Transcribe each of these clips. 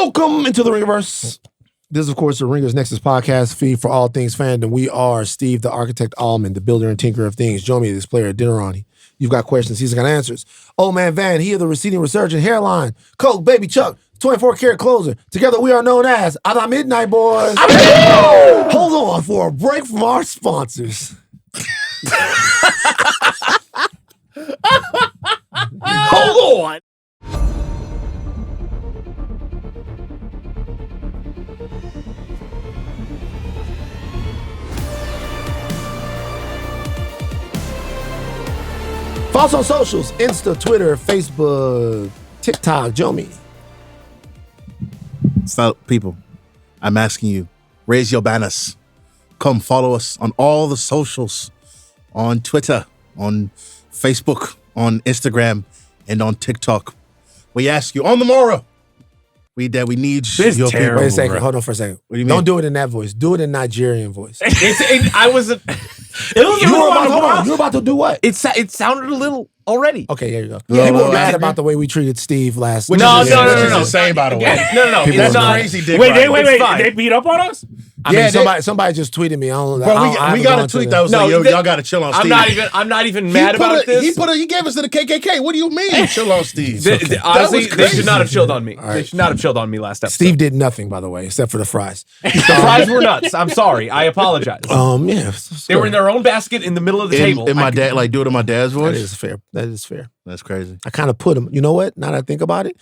Welcome into the Ringiverse. This is, of course, the Ringers Nexus podcast feed for all things fandom. We are Steve, the architect, Ahlman, the builder and tinker of things. Jomi, this player, Adeniran. You've got questions, he's got answers. Old man Van, he of the receding resurgent hairline. Coke, baby Chuck, 24 karat closer. Together we are known as Ada Midnight Boys. Hold on for a break from our sponsors. Hold on. Follow us on socials, Insta, Twitter, Facebook, TikTok, Jomi. So, people, I'm asking you, raise your banners. Come follow us on all the socials, on Twitter, on Facebook, on Instagram, and on TikTok. We ask you on the morrow. We need this your terrible, people. Wait a second, hold on for a second. What do you mean? Don't do it in that voice. Do it in Nigerian voice. You were about to do what? It sounded a little already. Okay, there you go. Yeah, People well, were mad that's- about the way we treated Steve last Which No, is no, no, which no, is no. insane, by the way. No, People it's are not. crazy dick Wait, riding. It's fine. they beat up on us? I mean, Yeah, somebody just tweeted me. Bro, we got a tweet that was No, like, yo, they- y'all got to chill on I'm Steve. not even mad about this. He gave us to the KKK. What do you mean, chill on Steve? Honestly, That was they should not have crazy. chilled on me. right. They should not have chilled on me last episode. Steve did nothing, by the way, except for the fries. The fries were nuts. I'm sorry. I apologize. Yeah. They were in their own basket in the middle of the table. In my dad, like, do it in my dad's That voice. is fair. That is fair. That's crazy. I kind of put him. You know what? Now that I think about it,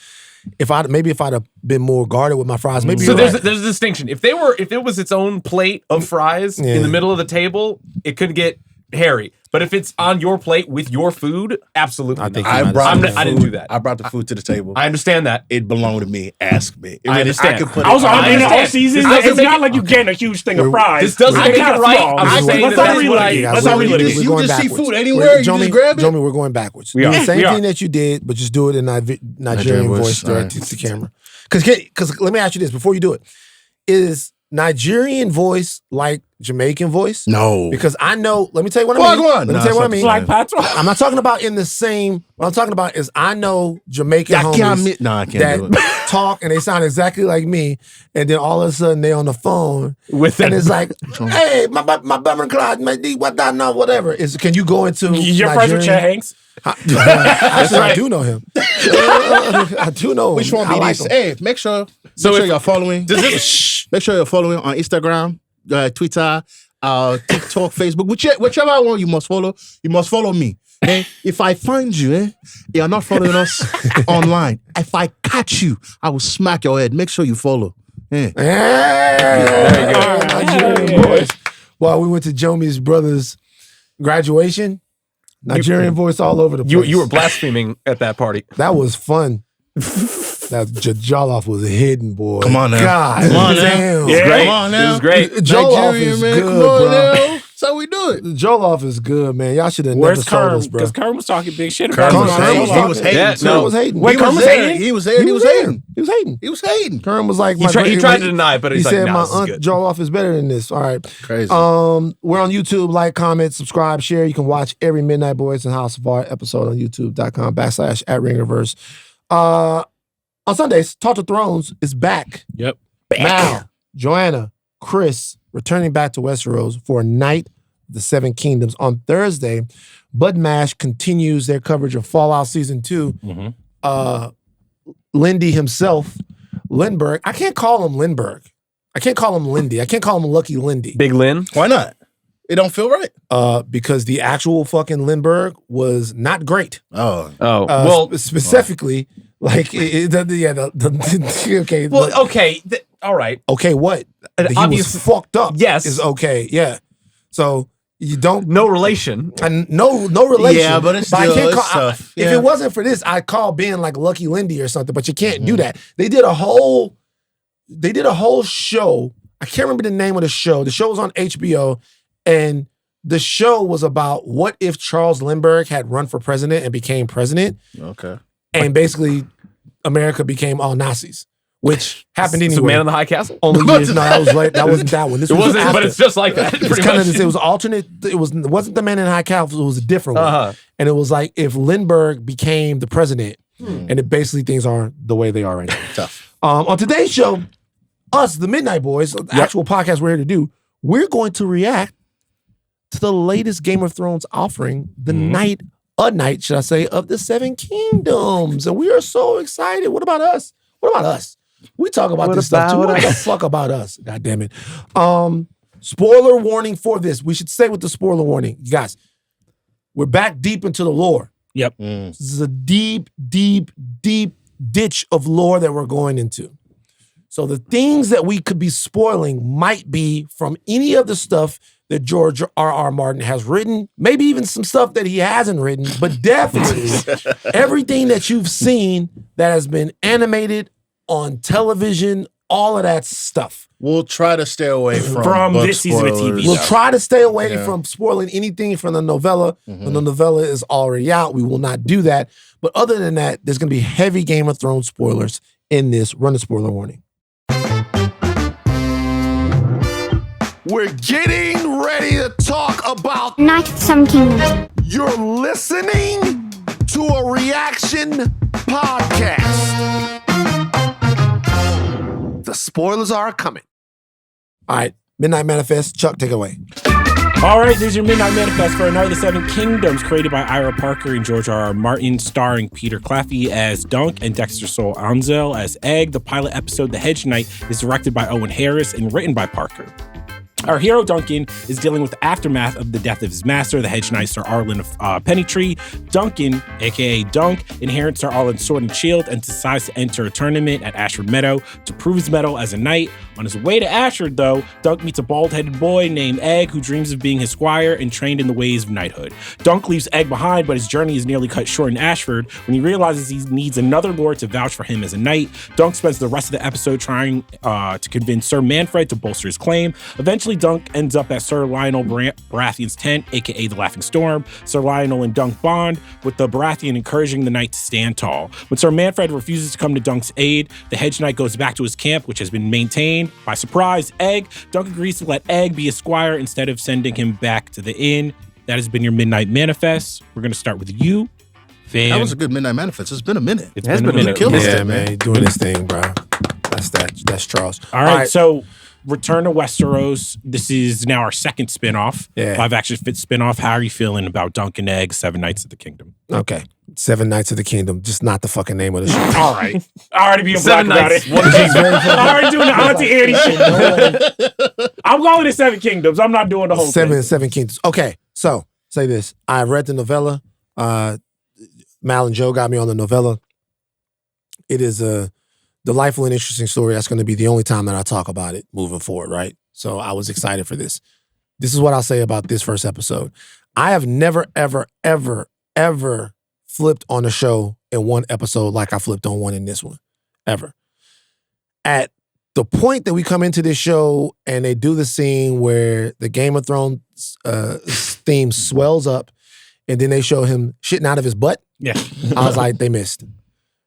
if I'd have been more guarded with my fries, maybe So you're right. there's a distinction. If it was its own plate of fries Yeah. in the middle of the table, it could get hairy. But if it's on your plate with your food, absolutely. I think not. you might have said I didn't do that. I brought the food to the table. I understand that. It belonged to me. Ask me. I understand. I could put I was it in the understand. whole season. This doesn't It's make not it- like you getting a huge thing of fries. This doesn't They're make it kinda right. small. I'm just saying Let's that not that's what relitigate. Yeah, Let's not we're relitigate. You going just see backwards. food anywhere, you just grab it? Jomi, we're going backwards. We Do are. the same We are. thing that you did, but just do it in Nigerian voice All right. directed to the camera. Because let me ask you this before you do it. Is Nigerian voice like Jamaican voice? No. Because I know, let me tell you what Go I on, mean. go on. Let me No, tell you what I it's mean. not Like Patrick. I'm not talking about in the same, what I'm talking about is I know Jamaican I can't homies no, I can't do it. that talk and they sound exactly like me, and then all of a sudden they on the phone With and that- it's like, hey, my Bummer Clyde, my D, what that know, whatever. Can you go into You're friends with Chet Hanks? Actually, I do know him. I do know him. Which one I be like this? him. Hey, make sure if- you're following. Make sure you're following on Instagram, Twitter, TikTok, Facebook, whichever one you must follow. You must follow me. Eh? If I find you, you're not following us online. If I catch you, I will smack your head. Make sure you follow. Eh. Hey, Nigerian Yeah. voice. Well, we went to Jomi's brother's graduation. Nigerian voice all over the place. You were blaspheming at that party. That was fun. That Jollof was hidden, boy. Come on now. God Come on now. damn. Yeah. Great. Come on now. It was great. Jollof Nigerian, is man. good, Come on bro. now. That's how we do it. Jollof is good, man. Y'all should have never Where's sold Kerm? us, bro. Because Kerm was talking big shit Kerm about was us. hating. He was hating. Yeah, too. no. Kerm was hating. Wait, He Kerm was was there. hating? He was there. He was there. hating. He was hating. He was hating. Kerm was like, He tried to deny it, but he he's like, said, nah, my this is aunt good. Jollof is better than this. All right. Crazy. We're on YouTube. Like, comment, subscribe, share. You can watch every Midnight Boys and House of Art episode on youtube.com/@Ringiverse. On Sundays, Talk to Thrones is back. Yep. Mal, Joanna, Chris returning back to Westeros for Night of the Seven Kingdoms. On Thursday, Bud Mash continues their coverage of Fallout Season 2. Lindy himself, Lindbergh. I can't call him Lindbergh. I can't call him Lindy. I can't call him Lucky Lindy. Big Lynn. Why not? It don't feel right. Because the actual fucking Lindbergh was not great. Oh. Well, Specifically, like, okay. well, okay. All right. Okay, what? He was Obviously- fucked up. Yes. Is okay. Yeah. So you don't No relation. and no relation. Yeah, but it's I still- can't it's call, tough. If Yeah. it wasn't for this, I'd call being like Lucky Lindy or something. But you can't do that. They did a whole show. I can't remember the name of the show. The show was on HBO, and the show was about what if Charles Lindbergh had run for president and became president, Okay. and basically America became all Nazis, which happened anyway. So Man in the High Castle. Only years. No, that was late. That wasn't that one. This It was wasn't, after. but it's just like that. It's pretty kind of much. it was alternate. It wasn't the Man in High Castle. It was a different one, Uh-huh. and it was like if Lindbergh became the president, and it basically things aren't the way they are right now. Tough. On today's show, us, the Midnight Boys, the actual podcast we're here to do, we're going to react to the latest Game of Thrones offering, a night, should I say, of the Seven Kingdoms. And we are so excited. What about us? We talk about this stuff too. What the fuck about us? God damn it. Spoiler warning for this. We should say with the spoiler warning. You guys, we're back deep into the lore. Yep. This is a deep, deep, deep ditch of lore that we're going into. So the things that we could be spoiling might be from any of the stuff that George R.R. Martin has written, maybe even some stuff that he hasn't written, but definitely everything that you've seen that has been animated on television, all of that stuff. We'll try to stay away from book this season of TV. We'll try to stay away from spoiling anything from the novella. When the novella is already out, we will not do that. But other than that, there's going to be heavy Game of Thrones spoilers in this. Run the spoiler warning. We're getting ready to talk about Night of the Seven Kingdoms. You're listening to a reaction podcast. The spoilers are coming. All right, Midnight Manifest. Chuck, take it away. All right, there's your Midnight Manifest for A Night of the Seven Kingdoms, created by Ira Parker and George R.R. Martin, starring Peter Claffey as Dunk and Dexter Sol Anzel as Egg. The pilot episode, The Hedge Knight, is directed by Owen Harris and written by Parker. Our hero, Duncan, is dealing with the aftermath of the death of his master, the Hedge Knight Sir Arlen of Pennytree. Duncan, a.k.a. Dunk, inherits Sir Arlen's sword and shield and decides to enter a tournament at Ashford Meadow to prove his mettle as a knight. On his way to Ashford, though, Dunk meets a bald-headed boy named Egg who dreams of being his squire and trained in the ways of knighthood. Dunk leaves Egg behind, but his journey is nearly cut short in Ashford when he realizes he needs another lord to vouch for him as a knight. Dunk spends the rest of the episode trying to convince Sir Manfred to bolster his claim. Eventually, Dunk ends up at Sir Lionel Baratheon's tent, aka the Laughing Storm. Sir Lionel and Dunk bond, with the Baratheon encouraging the knight to stand tall. When Sir Manfred refuses to come to Dunk's aid, the Hedge Knight goes back to his camp, which has been maintained by surprise Egg. Dunk agrees to let Egg be a squire instead of sending him back to the inn. That has been your Midnight Manifest. We're going to start with you, Van. That was a good Midnight Manifest. It's been a minute. It's been a minute. Yeah, man, he's doing his thing, bro. That's Charles. All right, so Return to Westeros. This is now our second spinoff. Yeah. Live action spinoff. How are you feeling about Dunk and Egg, Seven Nights of the Kingdom? Okay. Seven Nights of the Kingdom, just not the fucking name of the show. All right. I already being black Seven about Nights. it. I'm already doing the Auntie Annie shit. I'm calling it Seven Kingdoms. I'm not doing the whole thing. Seven Kingdoms. Okay, so say this. I read the novella. Mal and Joe got me on the novella. It is a delightful and interesting story. That's going to be the only time that I talk about it moving forward, right? So I was excited for this. This is what I'll say about this first episode. I have never, ever, ever, ever flipped on a show in one episode like I flipped on one in this one, ever. At the point that we come into this show and they do the scene where the Game of Thrones theme swells up and then they show him shitting out of his butt, Yeah. I was like, they missed.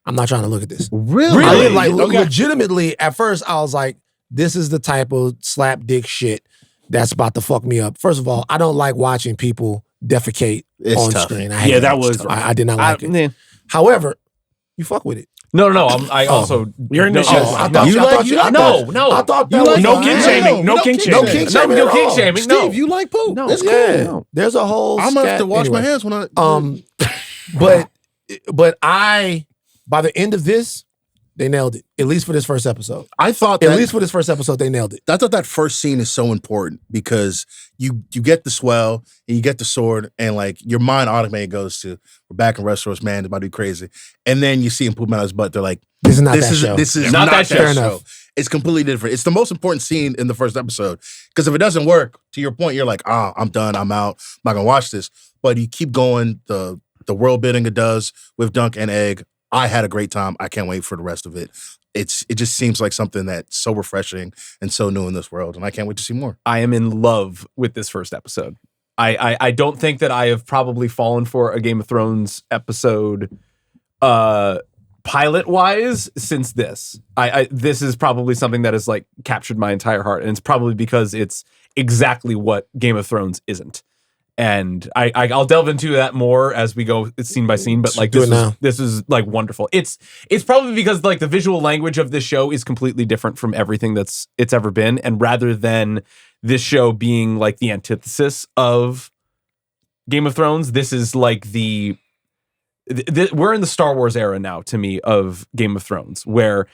I'm not trying to look at this. Really? Like, Okay. legitimately, at first, I was like, this is the type of slap dick shit that's about to fuck me up. First of all, I don't like watching people defecate It's on tough. screen. I hate Yeah, that it. was- I did not like it. Yeah. However, you fuck with it. No. I also. You're in the no, show. I No. thought You you. like- I you thought. like- No. I thought that You was like- No king shaming. No king No shaming. king shaming. No at king all. shaming. Steve, No. you like poop. No. It's cool. Yeah, there's a whole. I'm gonna have to wash my anyway. hands when I. But I, by the end of this, they nailed it. At least for this first episode. I thought At that. least for this first episode, they nailed it. I thought that first scene is so important because you get the swell and you get the sword and like your mind automatically goes to we're back in Westeros, man, it's about to be crazy. And then you see him poop out his butt. They're like, This is not that show. This is Not not that that, show. Fair show. enough. It's completely different. It's the most important scene in the first episode because if it doesn't work, to your point, you're like, I'm done. I'm out. I'm not gonna watch this. But you keep going. The world building it does with Dunk and Egg. I had a great time. I can't wait for the rest of it. It just seems like something that's so refreshing and so new in this world, and I can't wait to see more. I am in love with this first episode. I don't think that I have probably fallen for a Game of Thrones episode pilot wise since this. This is probably something that has like captured my entire heart, and it's probably because it's exactly what Game of Thrones isn't. And I'll delve into that more as we go scene by scene, but like this is like wonderful. It's probably because like the visual language of this show is completely different from everything it's ever been, and rather than this show being like the antithesis of Game of Thrones, this is like we're in the Star Wars era now to me of Game of Thrones, where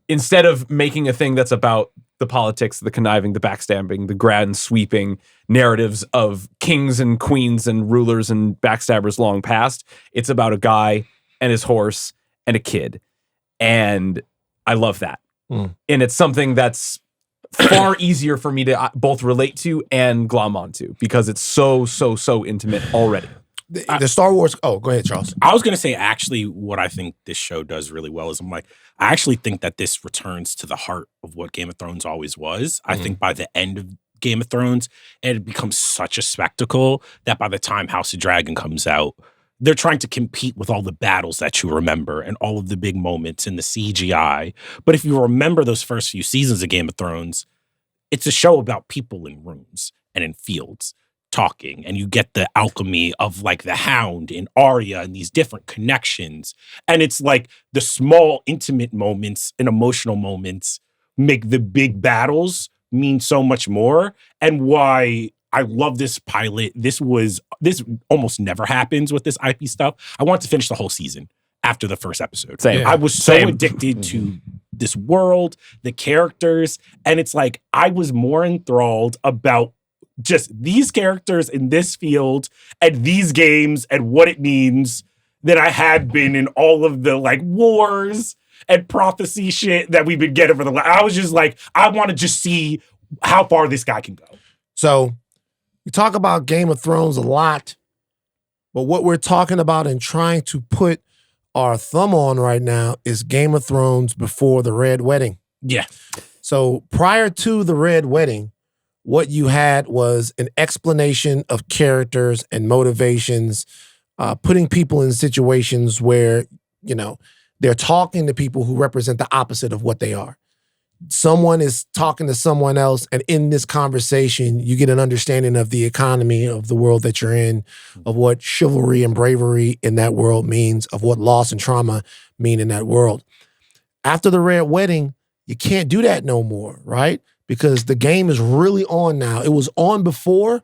instead of making a thing that's about the politics, the conniving, the backstabbing, the grand sweeping narratives of kings and queens and rulers and backstabbers long past, it's about a guy and his horse and a kid. And I love that. And it's something that's far easier for me to both relate to and glom onto because it's so intimate already. The Star Wars. Oh, go ahead, Charles. I was going to say, actually, what I think this show does really well is I actually think that this returns to the heart of what Game of Thrones always was. I think by the end of Game of Thrones, it becomes such a spectacle that by the time House of Dragon comes out, they're trying to compete with all the battles that you remember and all of the big moments and the CGI. But if you remember those first few seasons of Game of Thrones, it's a show about people in rooms and in fields talking, and you get the alchemy of like the Hound and Arya and these different connections. And it's like the small intimate moments and emotional moments make the big battles mean so much more. And why I love this pilot. This almost never happens with this IP stuff. I want to finish the whole season after the first episode. Same. I was so addicted to this world, the characters, and it's like I was more enthralled about just these characters in this field and these games and what it means than I had been in all of the like wars and prophecy shit that we've been getting for I was just like, I want to just see how far this guy can go. So we talk about Game of Thrones a lot, but what we're talking about and trying to put our thumb on right now is Game of Thrones before the Red Wedding. Yeah. So prior to the Red Wedding, what you had was an explanation of characters and motivations, putting people in situations where, they're talking to people who represent the opposite of what they are. Someone is talking to someone else, and in this conversation, you get an understanding of the economy of the world that you're in, of what chivalry and bravery in that world means, of what loss and trauma mean in that world. After the Red Wedding, you can't do that no more, right? Because the game is really on now. It was on before,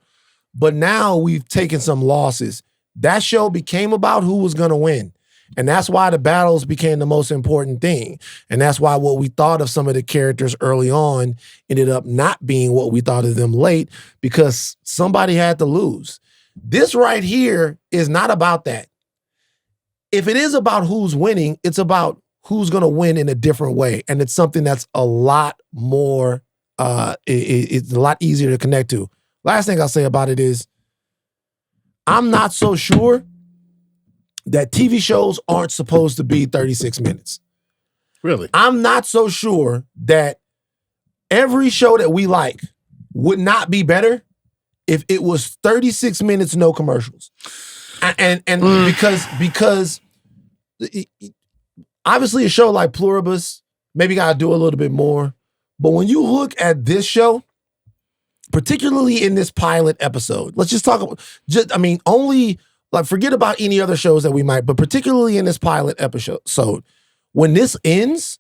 but now we've taken some losses. That show became about who was going to win. And that's why the battles became the most important thing. And that's why what we thought of some of the characters early on ended up not being what we thought of them late, because somebody had to lose. This right here is not about that. If it is about who's winning, it's about who's going to win in a different way. And it's something that's a lot more it's a lot easier to connect to. Last thing I'll say about it is I'm not so sure that TV shows aren't supposed to be 36 minutes. Really? I'm not so sure that every show that we like would not be better if it was 36 minutes, no commercials. And because obviously a show like Pluribus maybe got to do a little bit more. But when you look at this show, particularly in this pilot episode, let's just talk about, only, like, forget about any other shows that we might, but particularly in this pilot episode, when this ends,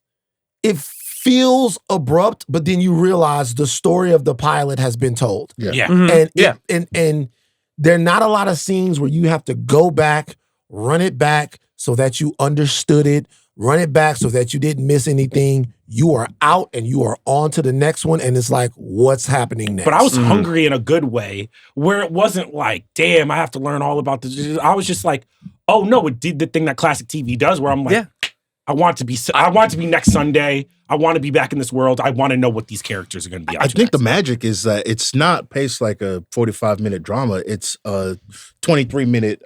it feels abrupt, but then you realize the story of the pilot has been told. Yeah. Mm-hmm. And there are not a lot of scenes where you have to go back, run it back so that you understood it, run it back so that you didn't miss anything. You are out and you are on to the next one, and it's like, what's happening next? But I was hungry in a good way, where it wasn't like, damn, I have to learn all about this. I was just like, oh no, it did the thing that classic TV does, where I'm like, I want to be next Sunday. I want to be back in this world. I want to know what these characters are going to be. I think the magic is that it's not paced like a 45-minute drama. It's a 23-minute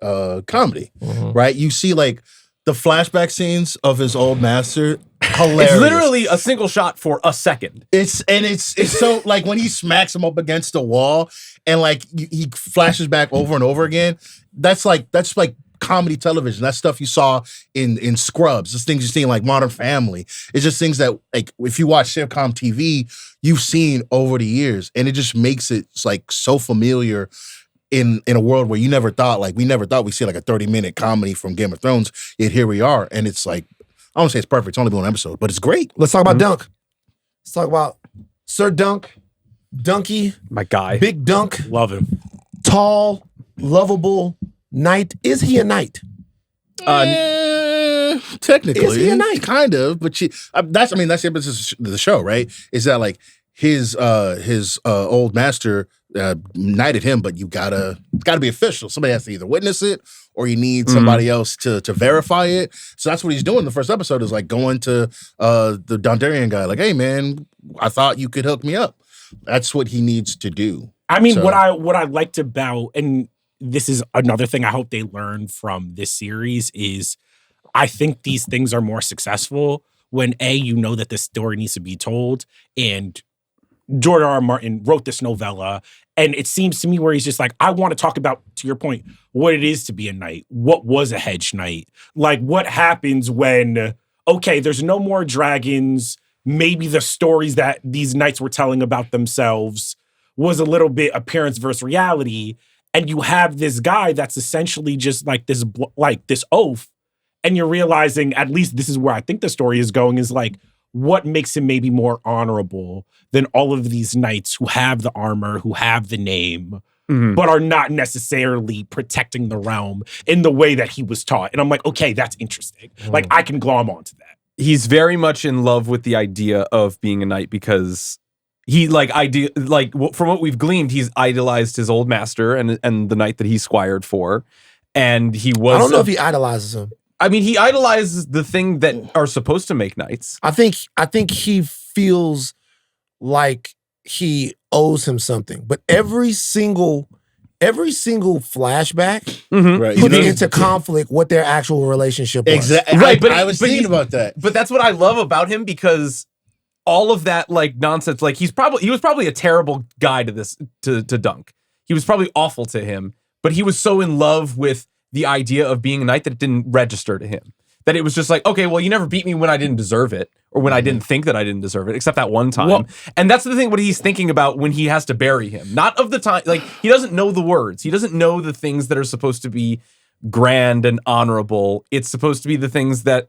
comedy, right? You see like the flashback scenes of his old master. Hilarious. It's literally a single shot for a second. It's so like when he smacks him up against the wall and like he flashes back over and over again. That's like comedy television. That's stuff you saw in Scrubs. It's things you see in like Modern Family. It's just things that like if you watch sitcom TV, you've seen over the years, and it just makes it like so familiar. in a world where we never thought we'd see like a 30-minute comedy from Game of Thrones, yet here we are. And it's like, I don't say it's perfect, it's only been one episode, but it's great. Let's talk about Dunk. Let's talk about Sir Dunk, Dunky, My guy. Big Dunk, Love him. tall, lovable knight. Is he a knight? Technically, Is he a knight? Kind of, but that's the emphasis of the show, right? Is that like his old master knighted him, but it's gotta be official. Somebody has to either witness it or you need somebody else to verify it. So that's what he's doing. The first episode is like going to the Dondarrion guy, like, hey man, I thought you could hook me up. That's what he needs to do. I mean, what I liked about, and this is another thing I hope they learn from this series, is I think these things are more successful when you know that the story needs to be told. And George R. R. Martin wrote this novella, and it seems to me where he's just like, I want to talk about, to your point, what it is to be a knight. What was a hedge knight? Like, what happens when, okay, there's no more dragons. Maybe the stories that these knights were telling about themselves was a little bit appearance versus reality. And you have this guy that's essentially just like this oath. And you're realizing, at least this is where I think the story is going, is like, what makes him maybe more honorable than all of these knights who have the armor, who have the name, but are not necessarily protecting the realm in the way that he was taught. And I'm like, okay, that's interesting. Like, I can glom onto that. He's very much in love with the idea of being a knight because he from what we've gleaned, he's idolized his old master and the knight that he squired for. And he was... I don't know if he idolizes him. I mean, he idolizes the thing that are supposed to make knights. I think he feels like he owes him something. But every single flashback Right. puts into conflict what their actual relationship was. Exactly. Right, but I was thinking about that. But that's what I love about him, because all of that like nonsense, like he was probably a terrible guy to Dunk. He was probably awful to him, but he was so in love with the idea of being a knight that it didn't register to him. That it was just like, okay, well, you never beat me when I didn't deserve it, or when I didn't think that I didn't deserve it, except that one time. Well, and that's the thing, what he's thinking about when he has to bury him. Not of the time, like, he doesn't know the words. He doesn't know the things that are supposed to be grand and honorable. It's supposed to be the things that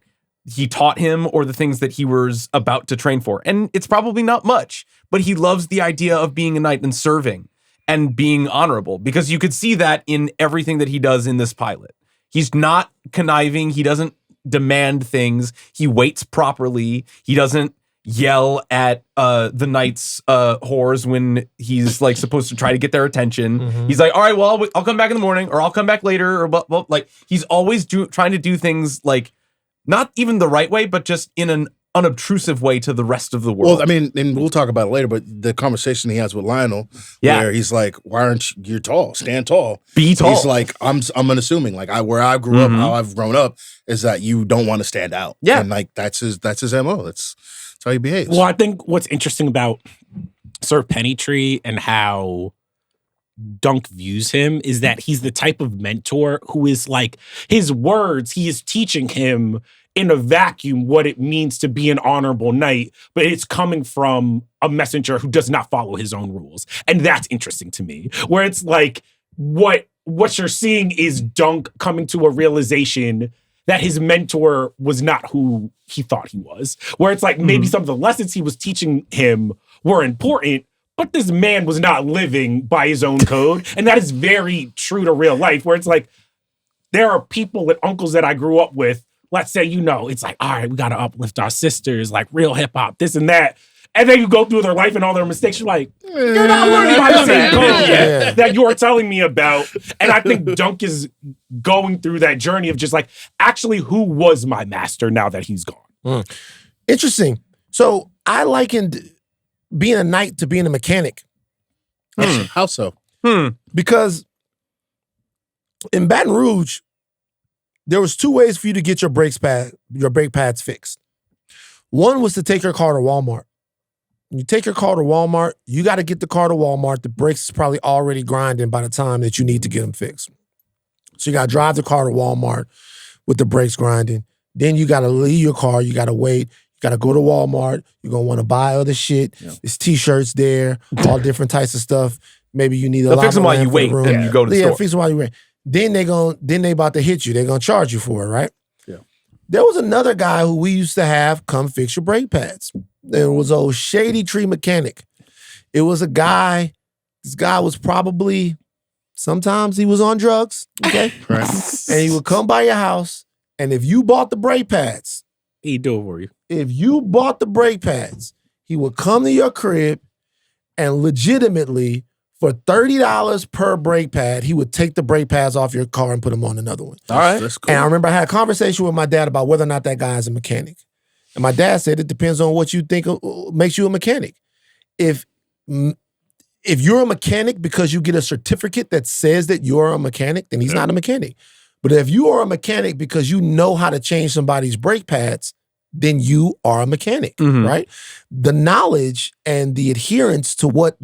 he taught him or the things that he was about to train for. And it's probably not much, but he loves the idea of being a knight and serving and being honorable, because you could see that in everything that he does in this pilot. He's not conniving. He doesn't demand things. He waits properly. He doesn't yell at the knights' whores when he's like supposed to try to get their attention. He's like, all right, well, I'll come back in the morning, or I'll come back later, or well, like, he's always trying to do things like not even the right way, but just in an unobtrusive way to the rest of the world. Well, I mean, and we'll talk about it later, but the conversation he has with Lionel, where he's like, why aren't you're tall? Stand tall. Be tall. He's like, I'm unassuming. Like, where I grew up, how I've grown up, is that you don't want to stand out. Yeah. And like, that's his MO. That's how he behaves. Well, I think what's interesting about Sir Pennytree and how Dunk views him is that he's the type of mentor who is like, his words, he is teaching him in a vacuum what it means to be an honorable knight, but it's coming from a messenger who does not follow his own rules. And that's interesting to me, where it's like, what you're seeing is Dunk coming to a realization that his mentor was not who he thought he was. Where it's like, maybe some of the lessons he was teaching him were important, but this man was not living by his own code. And that is very true to real life, where it's like, there are people and uncles that I grew up with, let's say, it's like, all right, we got to uplift our sisters, like real hip hop, this and that. And then you go through their life and all their mistakes. You're like, you're not learning by the same code yet that you're telling me about. And I think Dunk is going through that journey of just like, actually, who was my master now that he's gone? Interesting. So I likened being a knight to being a mechanic. How so? Because in Baton Rouge, there was two ways for you to get your brake pads fixed. One was to take your car to Walmart. When you take your car to Walmart, you got to get the car to Walmart. The brakes is probably already grinding by the time that you need to get them fixed. So you got to drive the car to Walmart with the brakes grinding. Then you got to leave your car. You got to wait. You got to go to Walmart. You're going to want to buy other shit. There's T-shirts there, all different types of stuff. maybe you need a They'll lot fix them of while land you for the wait room. and you go to the store. fix them while you wait. Then they about to hit you. They're gonna charge you for it, right? Yeah. There was another guy who we used to have come fix your brake pads. There was old Shady Tree Mechanic. It was a guy. This guy was probably, sometimes he was on drugs, okay? Right. And he would come by your house, and if you bought the brake pads, He'd do it for you. he would come to your crib and legitimately, for $30 per brake pad, he would take the brake pads off your car and put them on another one. All right. That's cool. And I remember I had a conversation with my dad about whether or not that guy is a mechanic. And my dad said it depends on what you think makes you a mechanic. If you're a mechanic because you get a certificate that says that you're a mechanic, then he's not a mechanic. But if you are a mechanic because you know how to change somebody's brake pads, then you are a mechanic, right? The knowledge and the adherence to what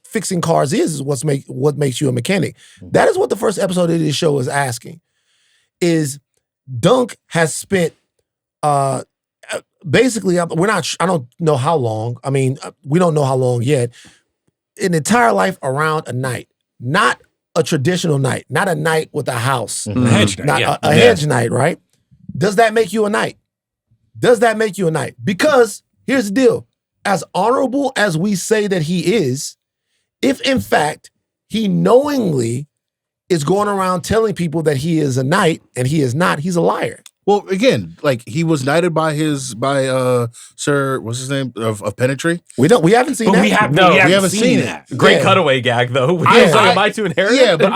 fixing cars is what makes you a mechanic. That is what the first episode of this show is asking. Is Dunk has spent basically, I don't know how long. I mean, we don't know how long yet. An entire life around a night, not a traditional night, not a night with a house, A hedge night, not yeah. a hedge night, right? Does that make you a knight? Does that make you a knight? Because here's the deal: as honorable as we say that he is, if in fact he knowingly is going around telling people that he is a knight and he is not, he's a liar. Well, again, like he was knighted by Sir, what's his name of Penetree. We haven't seen But that. we haven't seen that. Great Yeah. cutaway gag though. Yeah. Am I to inherit? Yeah, but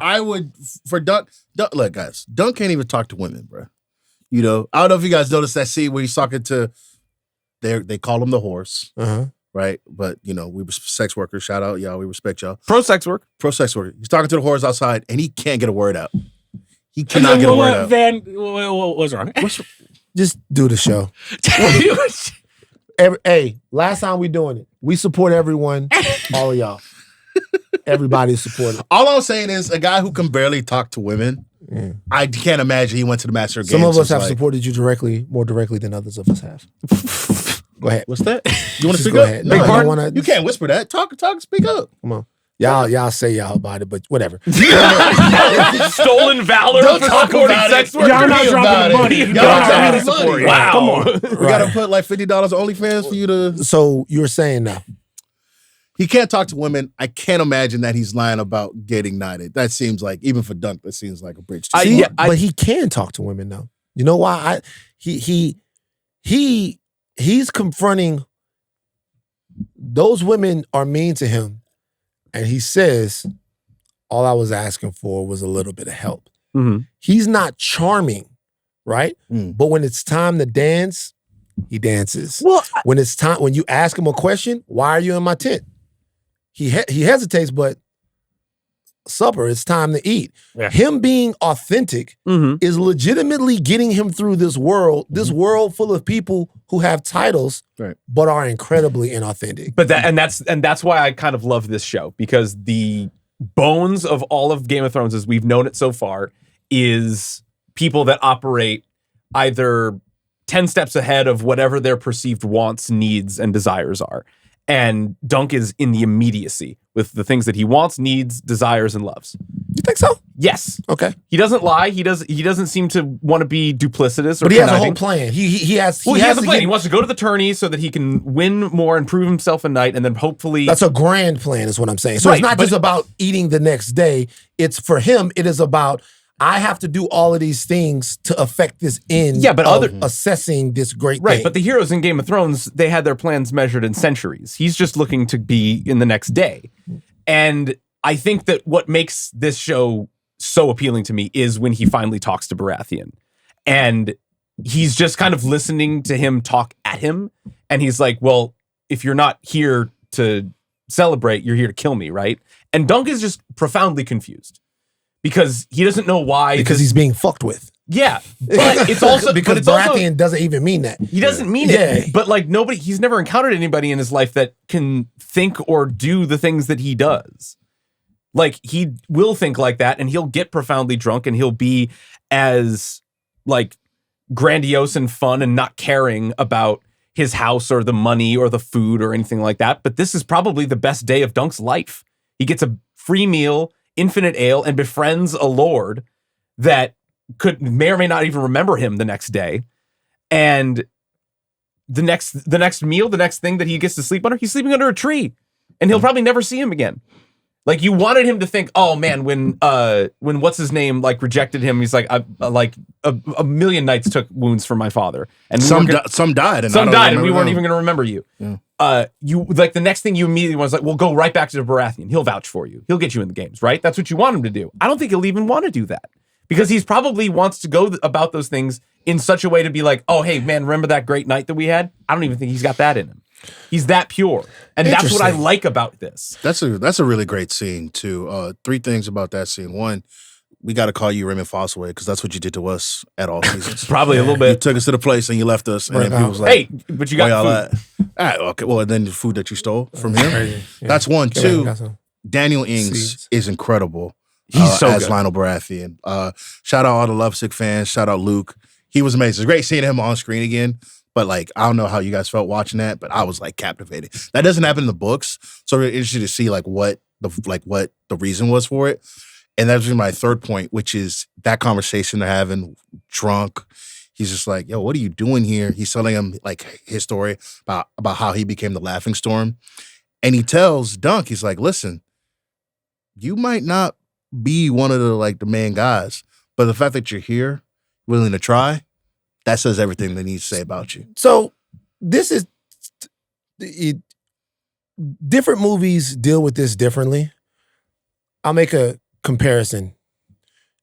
I would for Dunk. Look, guys, Dunk can't even talk to women, bro. You know, I don't know if you guys noticed that scene where he's talking to. They call him the horse, right? But you know, we were sex workers. Shout out, y'all. We respect y'all. Pro sex work. Pro sex worker. He's talking to the horse outside, and he can't get a word out. He cannot get a word out. Van, what's wrong? Just do the show. Hey, last time we doing it, we support everyone, all of y'all. Everybody's supported. All I'm saying is, a guy who can barely talk to women, I can't imagine he went to the Master of Games. Some of us have like, supported you more directly than others of us have. Go ahead. What's that? You want to Just speak go up? ahead. No, No, I you don't wanna- You can't whisper that. Talk. Speak up. Come on. Y'all say y'all about it, but whatever. Stolen valor Don't for talk supporting about sex it. work. Y'all not About dropping the it. money. Y'all Y'all not not dropping really the money. supporting. Wow. Come on. We gotta put like $50 on OnlyFans for you to. So you're saying now. He can't talk to women. I can't imagine that he's lying about getting knighted. That seems like, even for Dunk, that seems like a bridge. See, but he can talk to women though. You know why? He's confronting those women are mean to him, and he says, all I was asking for was a little bit of help. He's not charming, right? But when it's time to dance, he dances. Well, when it's time, when you ask him a question, why are you in my tent? He hesitates, but supper, it's time to eat. Yeah. Him being authentic is legitimately getting him through this world full of people who have titles, but are incredibly inauthentic. But that's why I kind of love this show, because the bones of all of Game of Thrones as we've known it so far is people that operate either 10 steps ahead of whatever their perceived wants, needs, and desires are. And Dunk is in the immediacy with the things that he wants, needs, desires, and loves. You think so? Yes. Okay. He doesn't lie. He doesn't seem to want to be duplicitous or But he has a conniving. whole plan. He has He has a plan. get- He wants to go to the tourney so that he can win more and prove himself a knight, and then hopefully That's a grand plan, is what I'm saying. So Right, it's not but- just about eating the next day. It's for him, it is about, I have to do all of these things to affect this end Yeah, but of assessing this great Right, thing. but the heroes in Game of Thrones, they had their plans measured in centuries. He's just looking to be in the next day. And I think that what makes this show so appealing to me is when he finally talks to Baratheon. And he's just kind of listening to him talk at him. And he's like, well, if you're not here to celebrate, you're here to kill me, right? And Dunk is just profoundly confused because he doesn't know why. because he's being fucked with. Yeah, but it's also because but it's also- Baratheon doesn't even mean that. he doesn't mean Yeah. it, but like he's never encountered anybody in his life that can think or do the things that he does. Like he will think like that, and he'll get profoundly drunk, and he'll be as like grandiose and fun and not caring about his house or the money or the food or anything like that. But this is probably the best day of Dunk's life. He gets a free meal, infinite ale, and befriends a lord that may or may not even remember him the next day. And the next meal, the next thing that he gets to sleep under, he's sleeping under a tree, and he'll probably never see him again. Like, you wanted him to think, oh man, when what's his name like rejected him, he's like a million knights took wounds from my father, and some died, and we weren't even going to remember you. Yeah. You like the next thing you immediately was like, well, go right back to the Baratheon. He'll vouch for you. He'll get you in the games, right? That's what you want him to do. I don't think he'll even want to do that, because he's probably wants to go about those things in such a way to be like, oh hey man, remember that great night that we had? I don't even think he's got that in him. He's that pure, and that's what I like about this. That's a really great scene too. 3 things about that scene. 1, we got to call you Raymond Fossaway, because that's what you did to us at all seasons. Probably a little bit. You took us to the place and you left us, and then people was like, "Hey, but you got food." All right, okay. Well, and then the food that you stole from him. That's 1. 2. Daniel Ings is incredible. He's so as good. Lionel Baratheon. Shout out all the Lovesick fans. Shout out Luke. He was amazing. It's great seeing him on screen again. But like, I don't know how you guys felt watching that, but I was like captivated. That doesn't happen in the books, so we're interested to see like what the reason was for it. And that's my 3rd point, which is that conversation they're having drunk. He's just like, yo, what are you doing here? He's telling him like his story about how he became the Laughing Storm. And he tells Dunk, he's like, listen, you might not be one of the main guys, but the fact that you're here, willing to try, that says everything they need to say about you. So this is different movies deal with this differently. I'll make a comparison.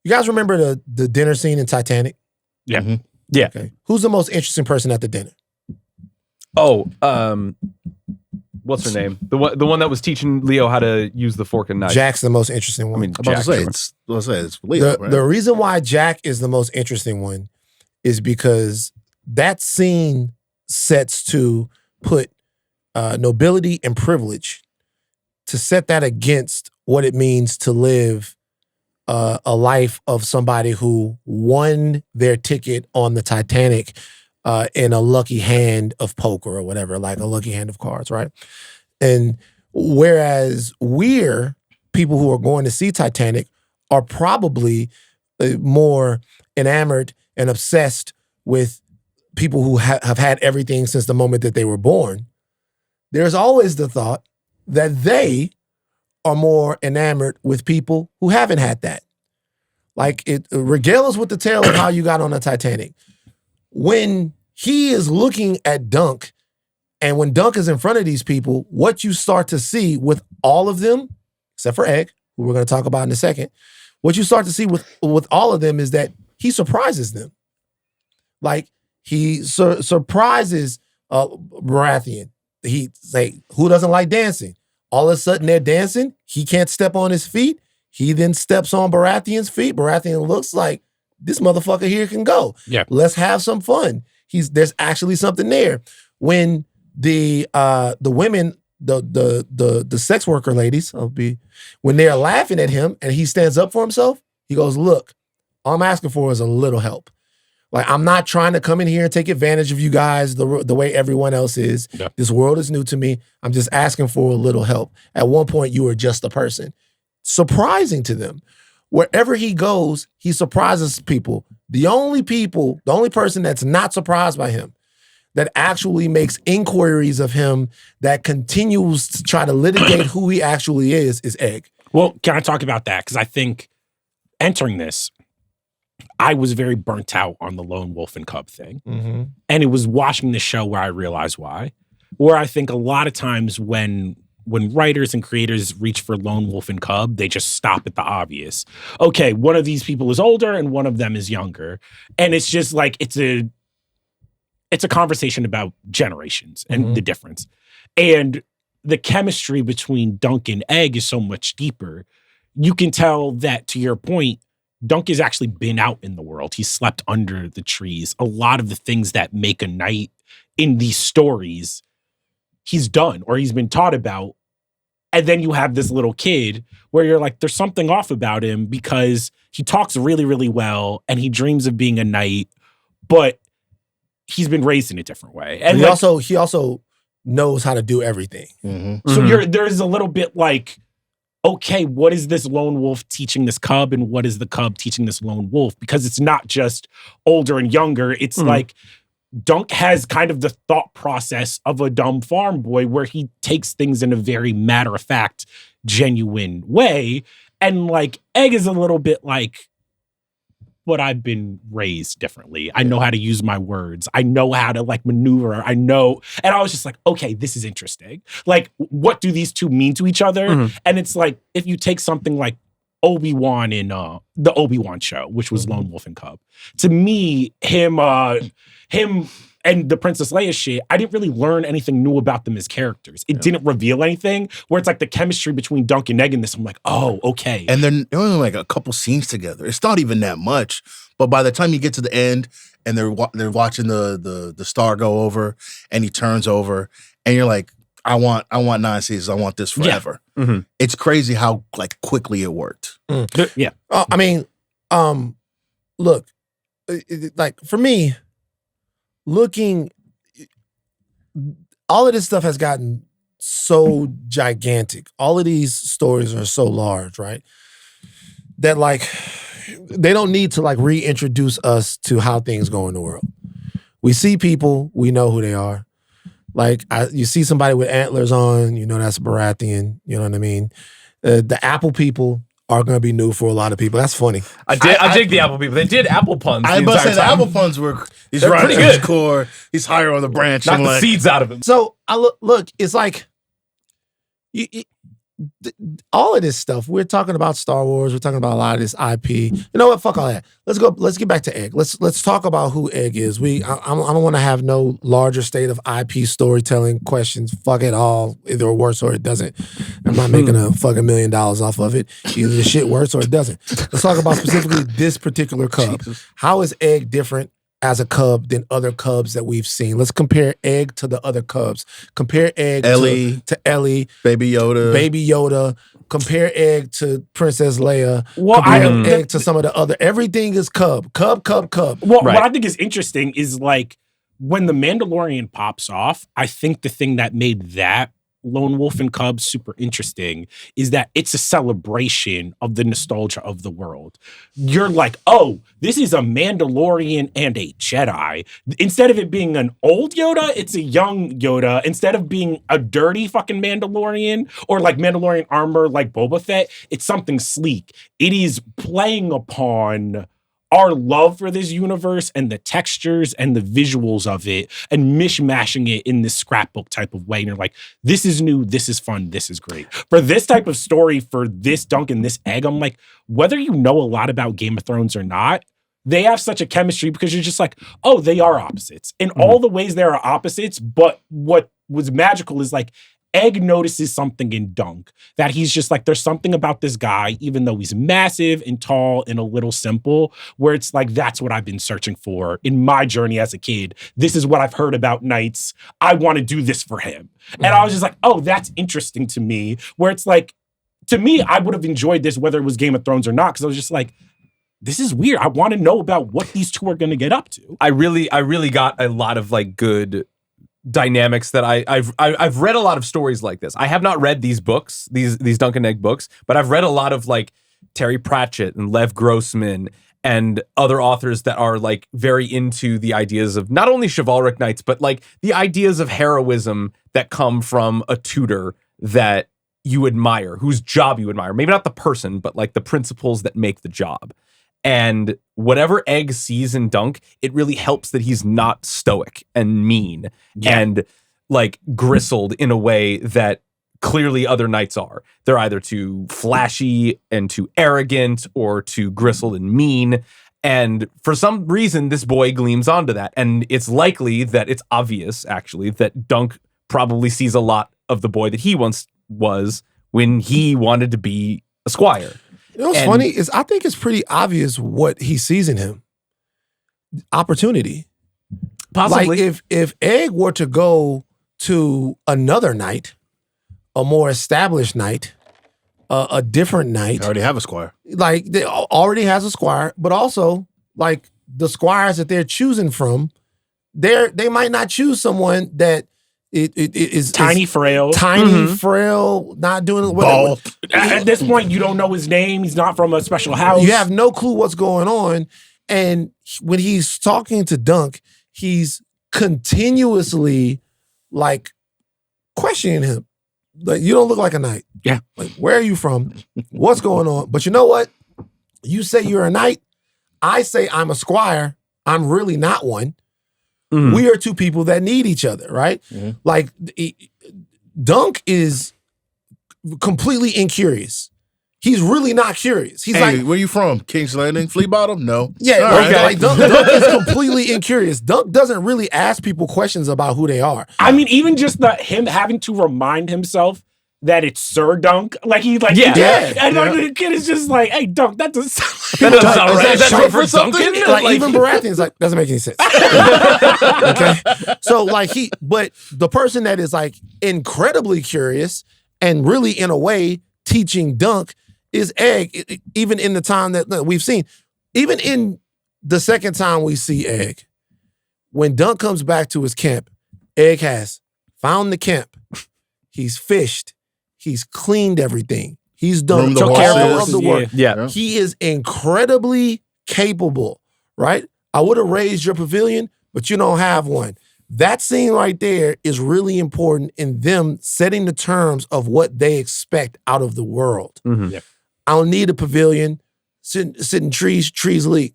You guys remember the dinner scene in Titanic? Yeah. Mm-hmm. Yeah. Okay. Who's the most interesting person at the dinner? Oh, what's her name? The one that was teaching Leo how to use the fork and knife. Jack's the most interesting one. I mean, I'm about Jack, to say, it's Leo, right? The reason why Jack is the most interesting one is because that scene sets to put nobility and privilege, to set that against what it means to live a life of somebody who won their ticket on the Titanic in a lucky hand of poker or whatever, like a lucky hand of cards, right? And whereas we're people who are going to see Titanic are probably more enamored and obsessed with people who have had everything since the moment that they were born, there's always the thought that they are more enamored with people who haven't had that. Like, regale us with the tale of how you got on the Titanic. When he is looking at Dunk, and when Dunk is in front of these people, what you start to see with all of them, except for Egg, who we're going to talk about in a second, what you start to see with all of them is that he surprises them. Like, he surprises Baratheon. He's like, who doesn't like dancing? All of a sudden they're dancing. He can't step on his feet. He then steps on Baratheon's feet. Baratheon looks like, this motherfucker here can go. Yeah. Let's have some fun. There's actually something there. When the women, the sex worker ladies, when they're laughing at him and he stands up for himself, he goes, look, all I'm asking for is a little help. Like, I'm not trying to come in here and take advantage of you guys the way everyone else is. Yeah. This world is new to me. I'm just asking for a little help. At one point, you were just a person. Surprising to them. Wherever he goes, he surprises people. The only person that's not surprised by him, that actually makes inquiries of him, that continues to try to litigate who he actually is Egg. Well, can I talk about that? Because I think entering this, I was very burnt out on the lone wolf and cub thing. Mm-hmm. And it was watching the show where I realized why. Where I think a lot of times when writers and creators reach for lone wolf and cub, they just stop at the obvious. Okay, one of these people is older and one of them is younger. And it's just like, it's a conversation about generations and the difference. And the chemistry between Dunk and Egg is so much deeper. You can tell that, to your point, Dunk has actually been out in the world. He's slept under the trees. A lot of the things that make a knight in these stories, he's done or he's been taught about. And then you have this little kid where you're like, there's something off about him because he talks really, really well and he dreams of being a knight, but he's been raised in a different way. And he also knows how to do everything. Mm-hmm. So there's a little bit like, okay, what is this lone wolf teaching this cub, and what is the cub teaching this lone wolf? Because it's not just older and younger. It's like Dunk has kind of the thought process of a dumb farm boy where he takes things in a very matter-of-fact, genuine way. And like Egg is a little bit like, but I've been raised differently. I know how to use my words. I know how to like maneuver. I know. And I was just like, okay, this is interesting. Like, what do these two mean to each other? And it's like, if you take something like Obi-Wan in the Obi-Wan show, which was Lone Wolf and Cub, to me, him and the Princess Leia shit, I didn't really learn anything new about them as characters. It didn't reveal anything, where it's like the chemistry between Dunk and Egg in this, I'm like, oh, okay. And then there only like a couple scenes together. It's not even that much. But by the time you get to the end and they're watching the star go over and he turns over and you're like, I want 9 seasons. I want this forever. Yeah. It's crazy how like quickly it worked. Yeah. I mean, look, like for me, looking, all of this stuff has gotten so gigantic. All of these stories are so large, right? That like, they don't need to like reintroduce us to how things go in the world. We see people, we know who they are. Like, you see somebody with antlers on, you know that's a Baratheon, you know what I mean? The apple people are going to be new for a lot of people. That's funny. I dig the apple people. They did apple puns. I was about to say the apple puns were. He's They're right pretty at his good. core. He's higher on the branch. Knock I'm the like, seeds out of him. So I look, it's like all of this stuff. We're talking about Star Wars. We're talking about a lot of this IP. You know what? Fuck all that. Let's get back to Egg. Let's talk about who Egg is. I don't want to have no larger state of IP storytelling questions. Fuck it all. Either it works or it doesn't. I'm not making a fucking $1 million off of it. Either the shit works or it doesn't. Let's talk about specifically this particular cub. How is Egg different as a cub than other cubs that we've seen? Let's compare Egg to the other cubs. Compare Egg to Ellie, Baby Yoda. Compare Egg to Princess Leia. Well, compare Egg to some of the other. Everything is cub. Well, what I think is interesting is like when the Mandalorian pops off, I think the thing that made that Lone Wolf and Cub super interesting is that it's a celebration of the nostalgia of the world. You're like, oh, this is a Mandalorian and a Jedi. Instead of it being an old Yoda, it's a young Yoda. Instead of being a dirty fucking Mandalorian or like Mandalorian armor like Boba Fett, it's something sleek. It is playing upon our love for this universe and the textures and the visuals of it and mishmashing it in this scrapbook type of way. And you're like, this is new, this is fun, this is great. For this type of story, for this Dunk and this Egg, I'm like, whether you know a lot about Game of Thrones or not, they have such a chemistry because you're just like, oh, they are opposites. In all the ways there are opposites, but what was magical is like, Egg notices something in Dunk that he's just like, there's something about this guy, even though he's massive and tall and a little simple, where it's like, that's what I've been searching for in my journey as a kid. This is what I've heard about knights. I want to do this for him. And I was just like, oh, that's interesting to me, where it's like, to me, I would have enjoyed this whether it was Game of Thrones or not, because I was just like, this is weird. I want to know about what these two are going to get up to. I really got a lot of like good dynamics that I've read a lot of stories like this. I have not read these books, these Dunk and Egg books, but I've read a lot of like Terry Pratchett and Lev Grossman and other authors that are like very into the ideas of not only chivalric knights, but like the ideas of heroism that come from a tutor that you admire, whose job you admire. Maybe not the person, but like the principles that make the job. And whatever Egg sees in Dunk, it really helps that he's not stoic and mean and like gristled in a way that clearly other knights are. They're either too flashy and too arrogant or too gristled and mean. And for some reason, this boy gleams onto that. And it's likely that it's obvious, actually, that Dunk probably sees a lot of the boy that he once was when he wanted to be a squire. You know what's funny is I think it's pretty obvious what he sees in him. Opportunity. Possibly. Like if Egg were to go to another knight, a more established knight, a different knight. I already have a squire. Like they already has a squire, but also like the squires that they're choosing from, they might not choose someone that it is Tiny, frail. tiny, frail, not doing Bald. At this point, you don't know his name. He's not from a special house. You have no clue what's going on. And when he's talking to Dunk, he's continuously like questioning him. Like, you don't look like a knight. Yeah. Like, where are you from? What's going on? But you know what? You say you're a knight. I say I'm a squire. I'm really not one. We are two people that need each other, right? Like, Dunk is completely incurious. He's really not curious. He's Hey, like, where you from? King's Landing? Flea Bottom? No. yeah, All right. like Dunk is completely incurious. Dunk doesn't really ask people questions about who they are. I mean, even just him having to remind himself that it's Sir Dunk. Like, he's like, Yeah. And like, the kid is just like, hey, Dunk, that doesn't sound That doesn't sound Is right. that Is that short short for for something? Duncan? Like, even Baratheon's like, doesn't make any sense. Okay. So like but the person that is like incredibly curious and really in a way teaching Dunk is Egg, even in the time that we've seen. Even in the second time we see Egg, when Dunk comes back to his camp, Egg has found the camp. He's fished. He's cleaned everything. He's done Groomed the all horses. of the work. Yeah. He is incredibly capable, right? I would have raised your pavilion, but you don't have one. That scene right there is really important in them setting the terms of what they expect out of the world. Mhm. I don't need a pavilion. Sitting trees leak.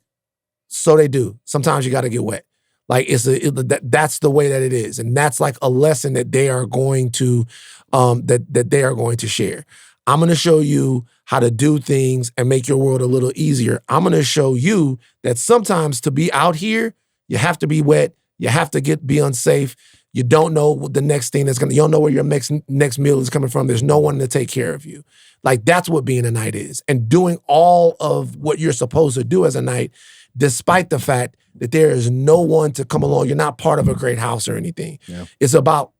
So they do. Sometimes you got to get wet. Like that's the way that it is, and that's like a lesson that they are going to that they are going to share. I'm going to show you how to do things and make your world a little easier. I'm going to show you that sometimes to be out here, you have to be wet. You have to be unsafe. You don't know what the next thing you don't know where your next meal is coming from. There's no one to take care of you. Like, that's what being a knight is. And doing all of what you're supposed to do as a knight, despite the fact that there is no one to come along. You're not part of a great house or anything. Yeah. It's about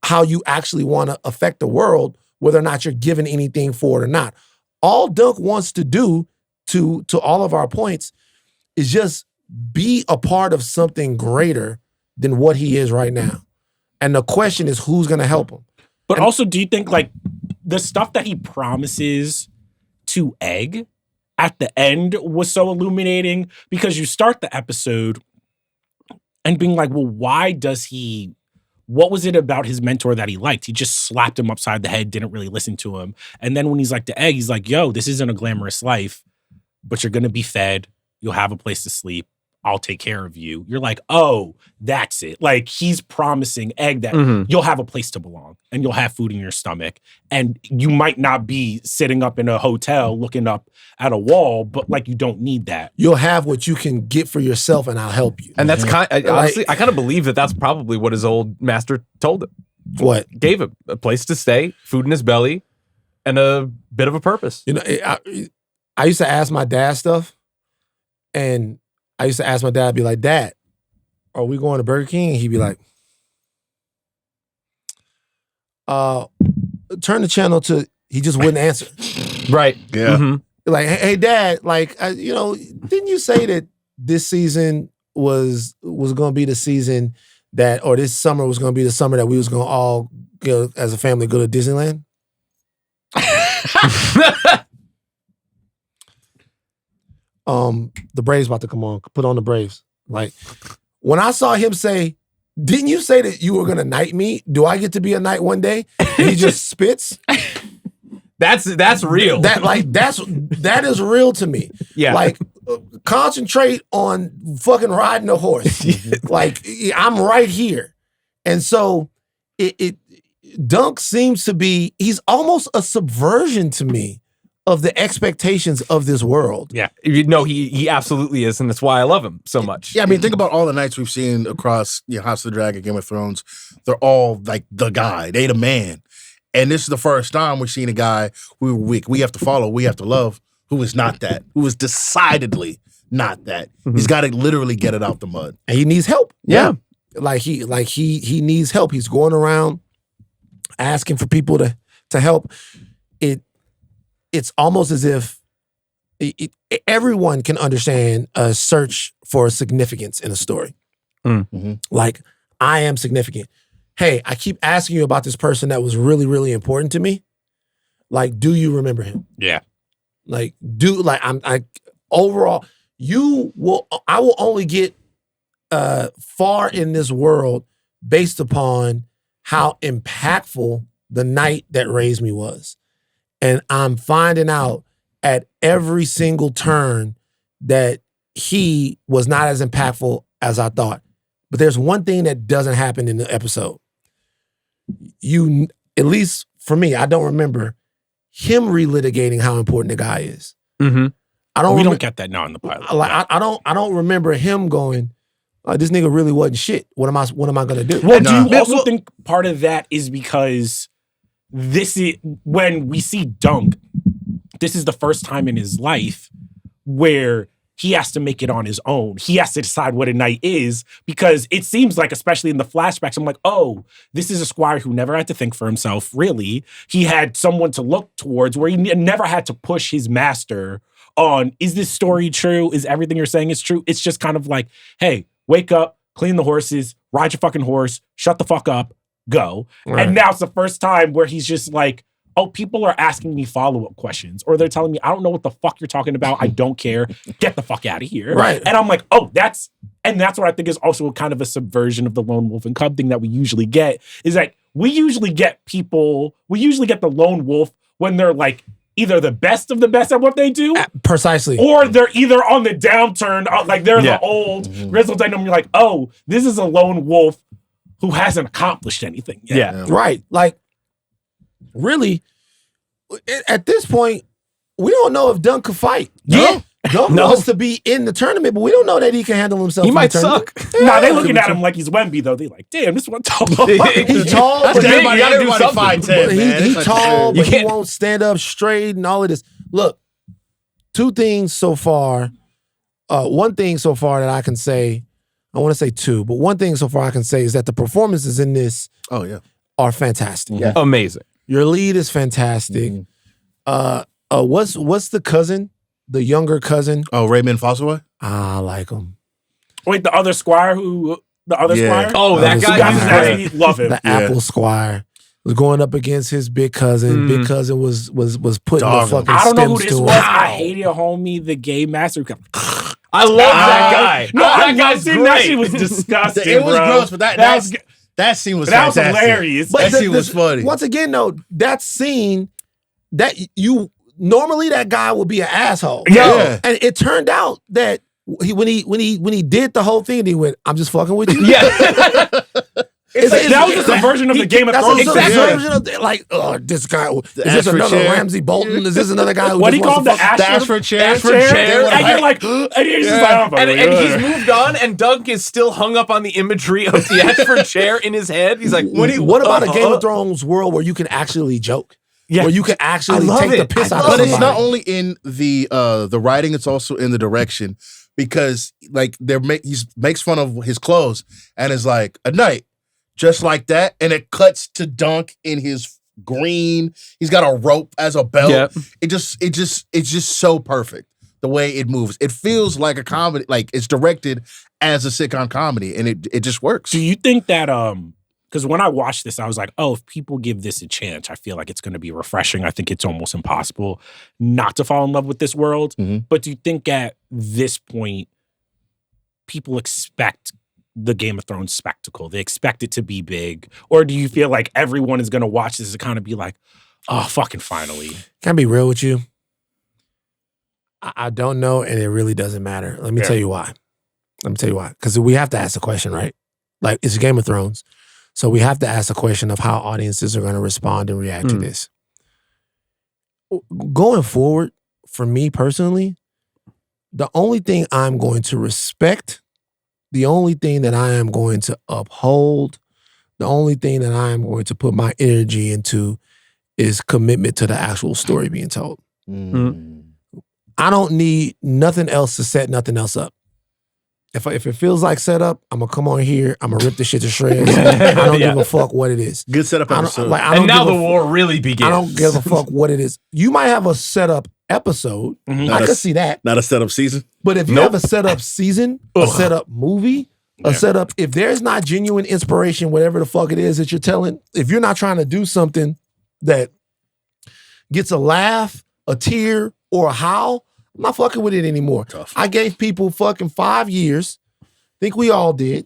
how you actually want to affect the world, whether or not you're given anything for it or not. All Dunk wants to do, to all of our points, is just be a part of something greater than what he is right now. And the question is, who's going to help him? But also, do you think, like, the stuff that he promises to Egg at the end was so illuminating? Because you start the episode and being like, well, what was it about his mentor that he liked? He just slapped him upside the head, didn't really listen to him. And then when he's like to Egg, he's like, yo, this isn't a glamorous life, but you're going to be fed. You'll have a place to sleep. I'll take care of you. You're like, oh, that's it. Like, he's promising Egg that you'll have a place to belong and you'll have food in your stomach. And you might not be sitting up in a hotel looking up at a wall, but like, you don't need that. You'll have what you can get for yourself and I'll help you. And that's honestly, I kind of believe that that's probably what his old master told him. What? Gave him a place to stay, food in his belly, and a bit of a purpose. You know, I used to ask my dad stuff, and I used to ask my dad, I'd be like, Dad, are we going to Burger King? And he'd be like, turn the channel to, he just wouldn't answer. Right. Yeah. Mm-hmm. Like, hey, Dad, like, didn't you say that this season was going to be the season that, or this summer was going to be the summer that we was going to all, as a family, go to Disneyland? The Braves about to come on. Put on the Braves. Like, when I saw him say, didn't you say that you were going to knight me? Do I get to be a knight one day? And he just spits. That's real. That is real to me. Yeah. Like, concentrate on fucking riding a horse. Like, I'm right here. And so Dunk seems to be, he's almost a subversion to me of the expectations of this world. Yeah. No, he absolutely is, and that's why I love him so much. Yeah, I mean, think about all the knights we've seen across House of the Dragon, Game of Thrones. They're all like the guy. They the man. And this is the first time we're seeing a guy we have to follow, we have to love, who is not that, who is decidedly not that. He's got to literally get it out the mud. And he needs help. Yeah. Like he needs help. He's going around asking for people to help. It's almost as if everyone can understand a search for significance in a story. Mm-hmm. Like, I am significant. hey, I keep asking you about this person that was really, really important to me. Like, do you remember him? Yeah. Like, overall, I will only get far in this world based upon how impactful the night that raised me was. And I'm finding out at every single turn that he was not as impactful as I thought. But there's one thing that doesn't happen in the episode. At least for me, I don't remember him relitigating how important the guy is. Mm-hmm. We don't get that now in the pilot. I don't remember him going, this nigga really wasn't shit. What am I gonna do? Well, do you also think part of that is because this is when we see Dunk, this is the first time in his life where he has to make it on his own. He has to decide what a knight is, because it seems like, especially in the flashbacks, I'm like, oh, this is a squire who never had to think for himself, really. He had someone to look towards where he never had to push his master on, is this story true? Is everything you're saying is true? It's just kind of like, hey, wake up, clean the horses, ride your fucking horse, shut the fuck up, go. Right. And now it's the first time where he's just like, oh, people are asking me follow-up questions, or they're telling me, I don't know what the fuck you're talking about. I don't care. Get the fuck out of here. Right. And I'm like, oh, that's what I think is also kind of a subversion of the lone wolf and cub thing that we usually get, is like, we usually get the lone wolf when they're like either the best of the best at what they do. Precisely. Or they're either on the downturn, like they're the old grizzled dynamo. You're like, oh, this is a lone wolf who hasn't accomplished anything yet. Yeah. Right. Like, really, at this point, we don't know if Dunk could fight. Yeah. Dunk wants to be in the tournament, but we don't know that he can handle himself. He might suck. Nah, they looking at him like he's Wemby, though. They like, damn, this one tall. He's tall, but everybody fights him, man. He's tall, but he won't stand up straight and all of this. Look, two things so far. One thing so far that I can say, I want to say two, but one thing so far I can say is that the performances in this are fantastic. Yeah. Amazing. Your lead is fantastic. What's the cousin? The younger cousin? Oh, Raymond Fossaway? I like him. Wait, the other squire? Oh, that guy. Love him. The Apple Squire was going up against his big cousin. Big cousin was putting the fucking I don't know who stems this to was. him. I hated homie, the gay master. I love that guy. No, that guy's great. That shit was disgusting. It was bro. gross, but that scene was fantastic. That was hilarious. That scene was funny. Once again, though, that scene that normally that guy would be an asshole. Yeah. And it turned out that when he did the whole thing, he went, "I'm just fucking with you." Yeah. That was just a version of the Game of Thrones. That's a version of this guy. Is this another Ramsey Bolton? Is this another guy who what he called the Ashford chair? And you're like, and he's just like, and he's moved on, and Doug is still hung up on the imagery of the Ashford chair in his head. He's like, what about a Game of Thrones world where you can actually joke? Yeah. Where you can actually take the piss out of somebody. But it's not only in the writing, it's also in the direction, because like he makes fun of his clothes and is like, a knight, just like that, and it cuts to Dunk in his green. He's got a rope as a belt. Yep. It's just so perfect the way it moves. It feels like a comedy, like it's directed as a sitcom comedy, and it just works. Do you think that because when I watched this, I was like, oh, if people give this a chance, I feel like it's going to be refreshing. I think it's almost impossible not to fall in love with this world. Mm-hmm. But do you think at this point, people expect the Game of Thrones spectacle? They expect it to be big? Or do you feel like everyone is going to watch this and kind of be like, oh, fucking finally? Can I be real with you? I don't know, and it really doesn't matter. Let me tell you why. Because we have to ask the question, right? Like, it's Game of Thrones. So we have to ask the question of how audiences are going to respond and react to this. Going forward, for me personally, the only thing I'm going to respect, the only thing that I am going to uphold, the only thing that I am going to put my energy into is commitment to the actual story being told. Mm. I don't need nothing else to set nothing else up. If it feels like setup, I'm going to come on here, I'm going to rip this shit to shreds. I don't give a fuck what it is. Good setup episode. And now the war really begins. I don't give a fuck what it is. You might have a setup episode. Mm-hmm. I can see that. Not a setup season. But if you have a setup season, a setup movie, a setup. If there's not genuine inspiration, whatever the fuck it is that you're telling, if you're not trying to do something that gets a laugh, a tear, or a howl, I'm not fucking with it anymore. Tough. I gave people fucking 5 years, think we all did,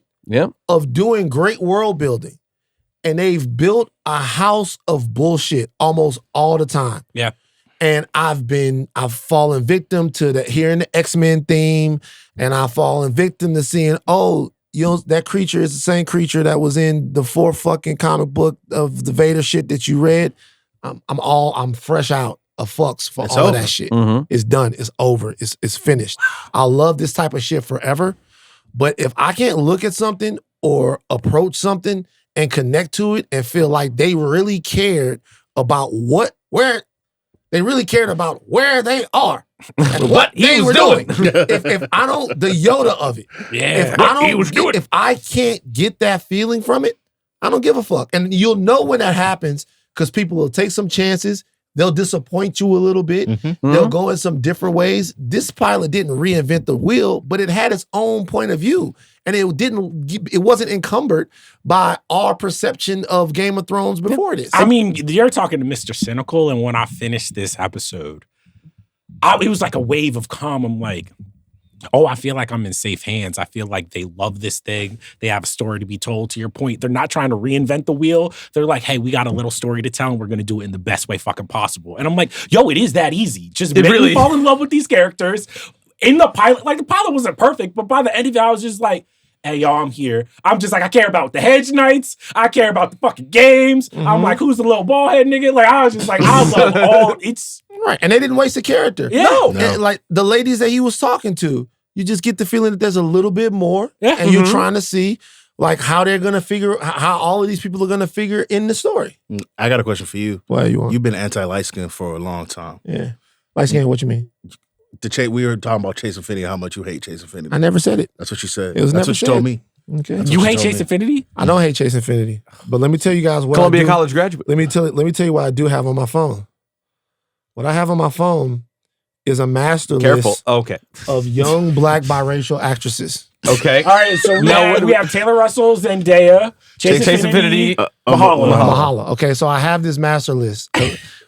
of doing great world building. And they've built a house of bullshit almost all the time. Yeah. And I've fallen victim to hearing the X-Men theme, and I've fallen victim to seeing, that creature is the same creature that was in the 4th fucking comic book of the Vader shit that you read. I'm fresh out of fucks for all of that shit. Mm-hmm. It's done. It's over. It's finished. I love this type of shit forever. But if I can't look at something or approach something and connect to it and feel like they really cared about where they are and what they were doing. If I don't, the Yoda of it. Yeah. If I can't get that feeling from it, I don't give a fuck. And you'll know when that happens because people will take some chances. They'll disappoint you a little bit. Mm-hmm. They'll go in some different ways. This pilot didn't reinvent the wheel, but it had its own point of view. And it wasn't encumbered by our perception of Game of Thrones before this. I mean, you're talking to Mr. Cynical, and when I finished this episode, it was like a wave of calm. I'm like, I feel like I'm in safe hands. I feel like they love this thing. They have a story to be told. To your point, they're not trying to reinvent the wheel. They're like, hey, we got a little story to tell, and we're going to do it in the best way fucking possible. And I'm like, it is that easy. Just make me fall in love with these characters. In the pilot, like the pilot wasn't perfect, but by the end of it, I was just like, hey, y'all, I'm here. I'm just like, I care about the hedge knights. I care about the fucking games. Mm-hmm. I'm like, who's the little ball head nigga? Like, I was just like, I love all. It's right. And they didn't waste a character. Yeah. No. And like the ladies that he was talking to, you just get the feeling that there's a little bit more. Yeah. And you're trying to see like how they're going to figure, how all of these people are going to figure in the story. I got a question for you. What you want? You've been anti-light skin for a long time. Yeah. Light skin, what you mean? We were talking about Chase Infinity, how much you hate Chase Infinity. I never said it. That's what you said. It was That's never what you said. told me. Okay. You hate Chase Infinity? I don't hate Chase Infinity. But let me tell you guys what Columbia I do. College graduate. Let me tell you what I do have on my phone. What I have on my phone is a master list of young black biracial actresses. Okay. All right, so we have Taylor Russell, Zendaya, Chase Infinity, Mahala. Okay, so I have this master list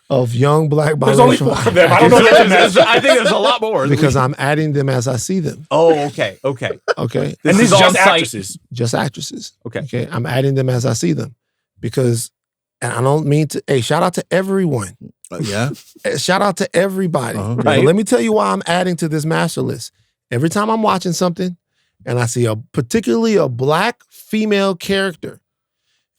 of young black biracial. There's only 4 of them. I don't know what I think there's a lot more. Because I'm adding them as I see them. Oh, okay. Okay. And these are just actresses. Just actresses. Okay. I'm adding them as I see them. Because, and I don't mean to, shout out to everyone. Yeah. Shout out to everybody. Right. Let me tell you why I'm adding to this master list. Every time I'm watching something and I see particularly a black female character,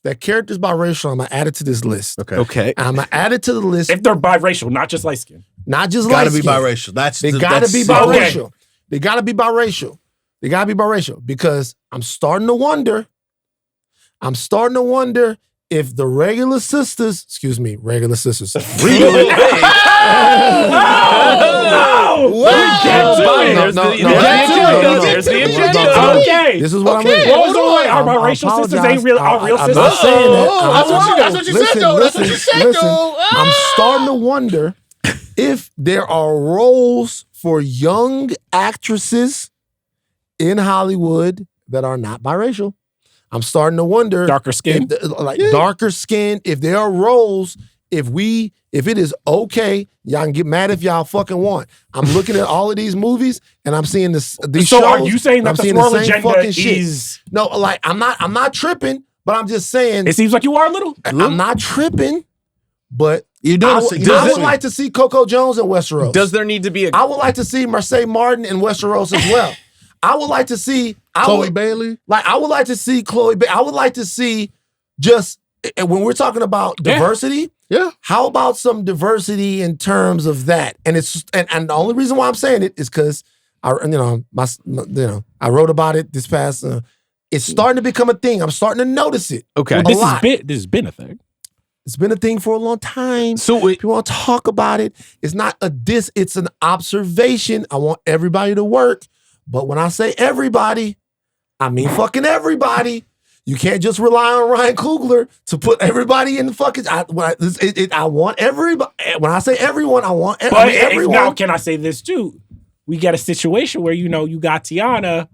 that character's biracial, I'm going to add it to this list. Okay. And I'm going to add it to the list. If they're biracial, not just light skin. Not just light skin. Gotta be biracial. They gotta be biracial. They gotta be biracial. They gotta be biracial because I'm starting to wonder if the regular sisters, really? There's the agenda. Okay. This is what I'm reading. What was the way? Our biracial sisters ain't real. Our real sisters. I'm not saying that. That's what you said, though. That's what you said, though. I'm starting to wonder if there are roles for young actresses in Hollywood that are not biracial. I'm starting to wonder. Darker skin? Darker skin. If there are roles, if it is okay, y'all can get mad if y'all fucking want. I'm looking at all of these movies and I'm seeing these shows. So are you saying that the swirl agenda is... Shit. No, like I'm not tripping, but I'm just saying. It seems like you are a little. I'm not tripping, but I would like to see Coco Jones in Westeros. Does there need to be I would like to see Marseille Martin in Westeros as well. I would like to see Chloe Bailey. Like I would like to see Chloe Bailey. I would like to see just when we're talking about diversity. Yeah. How about some diversity in terms of that? And it's and the only reason why I'm saying it is because I wrote about it this past. It's starting to become a thing. I'm starting to notice it. Okay. This has been a thing. It's been a thing for a long time. So if you want to talk about it, it's not a diss, it's an observation. I want everybody to work. But when I say everybody, I mean fucking everybody. You can't just rely on Ryan Coogler to put everybody in the fucking... I want everybody... When I say everyone, I want everyone. Now, can I say this too? We got a situation where, you got Tiana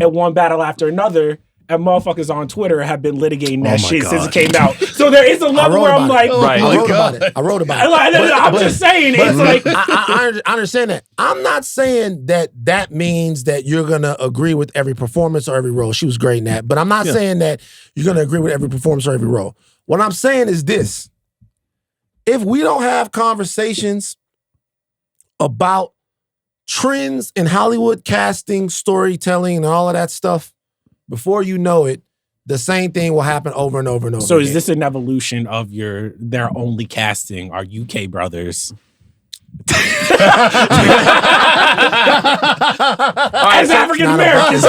and one battle after another. And motherfuckers on Twitter have been litigating that shit since it came out. So there is a level where I'm like, Right. I wrote about it. I wrote about it. I'm just saying, it's like I understand that. I'm not saying that means that you're gonna agree with every performance or every role. She was great in that, but I'm not saying that you're gonna agree with every performance or every role. What I'm saying is this: if we don't have conversations about trends in Hollywood casting, storytelling, and all of that stuff, before you know it, the same thing will happen over and over and over. So again. is this an evolution of their only casting our UK brothers? As African Americans.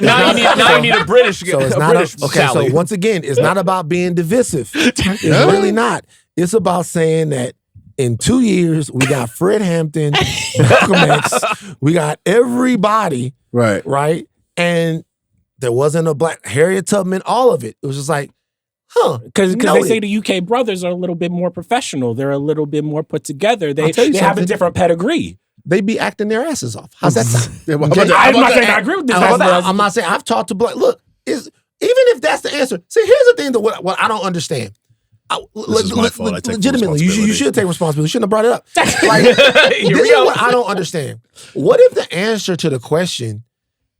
Now you need a British. So it's a not British okay. Sally. So once again, it's not about being divisive. It's really not. It's about saying that in 2 years we got Fred Hampton, Malcolm X, we got everybody, right, and there wasn't a black Harriet Tubman. All of it. It was just like, because they say the UK brothers are a little bit more professional. They're a little bit more put together. They have a different pedigree. They be acting their asses off. How's that sound? I'm not saying I agree with this. I'm not saying I've talked to black. Look, even if that's the answer. See, here's the thing that what I don't understand. This is my fault. I take legitimately, you should take responsibility. You shouldn't have brought it up. Like, Here this we is go. what I don't understand. What if the answer to the question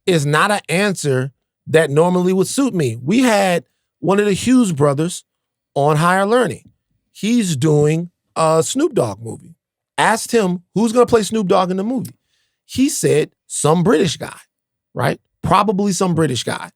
is not an answer that normally would suit me? We had one of the Hughes brothers on Higher Learning. He's doing a Snoop Dogg movie. Asked him who's going to play Snoop Dogg in the movie. He said some British guy, right? Probably some British guy.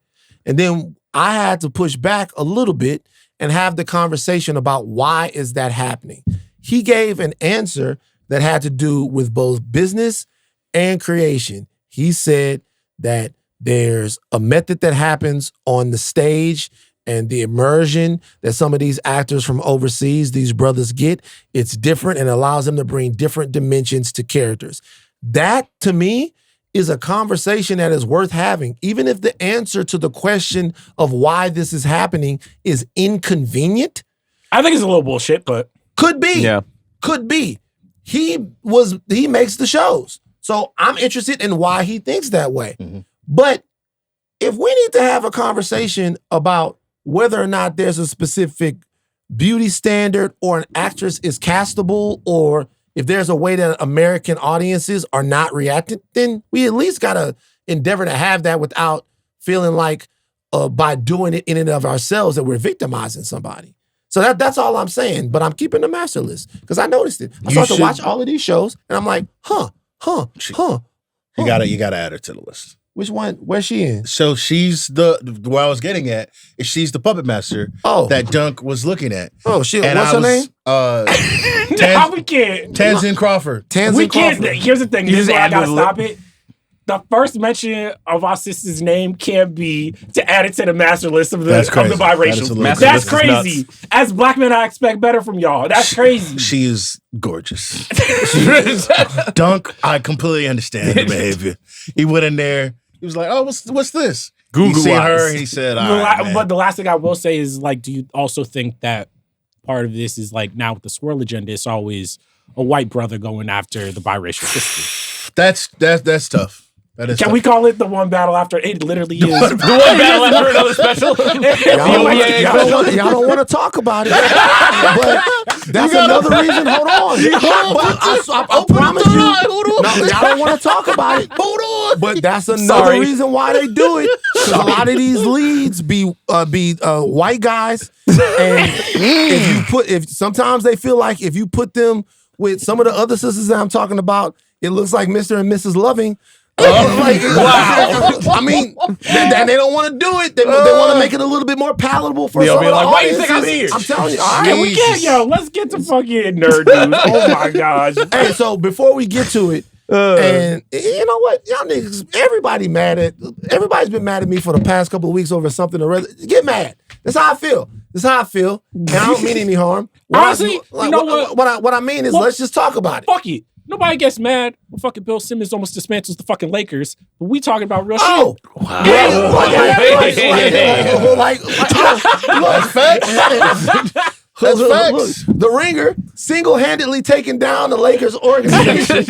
And then I had to push back a little bit and have the conversation about why is that happening. He gave an answer that had to do with both business and creation. He said that there's a method that happens on the stage and the immersion that some of these actors from overseas, these brothers get, it's different and allows them to bring different dimensions to characters. That, to me, is a conversation that is worth having, even if the answer to the question of why this is happening is inconvenient. I think it's a little bullshit, but could be. Yeah. Could be. He makes the shows. So I'm interested in why he thinks that way. Mm-hmm. But if we need to have a conversation about whether or not there's a specific beauty standard or an actress is castable, or if there's a way that American audiences are not reacting, then we at least got to endeavor to have that without feeling like by doing it in and of ourselves that we're victimizing somebody. So that's all I'm saying. But I'm keeping the master list because I noticed it. I started to watch all of these shows and I'm like, huh. You gotta add her to the list. Which one? Where's she in? So she's where I was getting at is she's the puppet master that Dunk was looking at. Oh shit! And what's her name? We can't. Tanzin Crawford. We can't. Here's the thing. This is why I gotta stop lip. it. The first mention of our sister's name can't be to add it to the master list of the biracial. That's crazy. As black men, I expect better from y'all. That's crazy. She is gorgeous. Dunk, I completely understand the behavior. He went in there. He was like, "Oh, what's this?" Google he seen eyes. her. And he said, "All right, man." But the last thing I will say is, like, do you also think that part of this is like now with the swirl agenda, it's always a white brother going after the biracial sister? That's tough. Can we call it the one battle after? It literally is. The one battle after another special. Y'all don't want to talk about it. But that's another reason. Hold on. I promise you. No, y'all don't want to talk about it. Hold on. But that's another reason why they do it. Because a lot of these leads be white guys. And if sometimes they feel like if you put them with some of the other sisters that I'm talking about, it looks like Mr. and Mrs. Loving. Wow. I mean, they don't want to do it. They want to make it a little bit more palatable for some of the audiences. Why do you think I'm here? I'm telling you. All right, we can't, let's get to fucking nerd news. Oh my gosh. Hey, so before we get to it, and you know what? Y'all niggas, everybody's been mad at me for the past couple of weeks over something or other. Get mad. That's how I feel. And I don't mean any harm. Honestly, you know what? What I mean is, let's just talk about it. Fuck it. Nobody gets mad when fucking Bill Simmons almost dismantles the fucking Lakers. But we talking about real shit. Oh, wow. That's facts. That's facts. The Ringer single-handedly taking down the Lakers organization.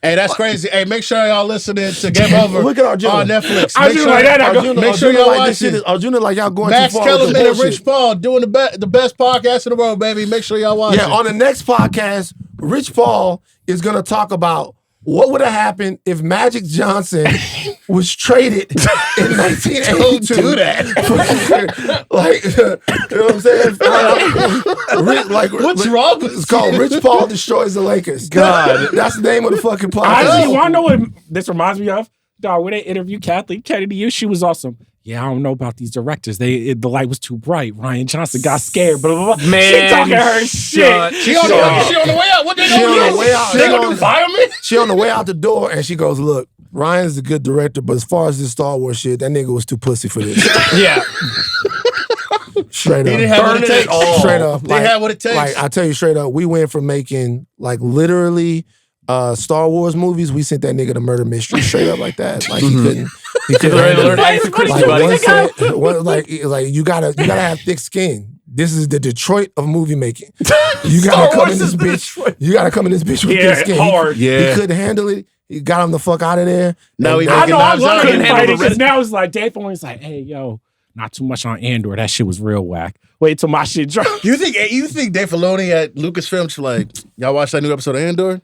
Hey, that's crazy. Hey, make sure y'all listening to Game Over Look at Arjuna. on Netflix. Arjuna like that. Make sure y'all watch it. Arjuna like y'all going Max too far with the Kellerman and bullshit. Rich Paul doing the best podcast in the world, baby. Make sure y'all watch it. Yeah, on the next podcast, Rich Paul is going to talk about what would have happened if Magic Johnson was traded in 1982. Don't do that. Like, you know what I'm saying? What's wrong with It's called Rich Paul Destroys the Lakers. God. That's the name of the fucking podcast. Honestly, you want to know what this reminds me of? Dog, when they interviewed Kathleen Kennedy, she was awesome. Yeah, I don't know about these directors. The light was too bright. Ryan Johnson got scared. Blah blah blah. Man, she talking her shit. She on the way out. What they gonna do? They gonna do fireman? She on the way out the door and she goes, look, Ryan's a good director, but as far as this Star Wars shit, that nigga was too pussy for this. Yeah. Straight up. He didn't have what it takes. Straight up. They had what it takes. Like, I tell you straight up, we went from making like literally Star Wars movies. We sent that nigga to murder mystery straight up like that. Like he couldn't handle it. Like you gotta have thick skin. This is the Detroit of movie making. You gotta come in this bitch. You gotta come in this bitch with thick skin. Hard. He couldn't handle it. He got him the fuck out of there. Now he I making know I knives love out. him fighting because now it's like Dave Filoni's like, hey yo, not too much on Andor. That shit was real whack. Wait till my shit drops. You think Dave Filoni at Lucasfilm like, y'all watch that new episode of Andor?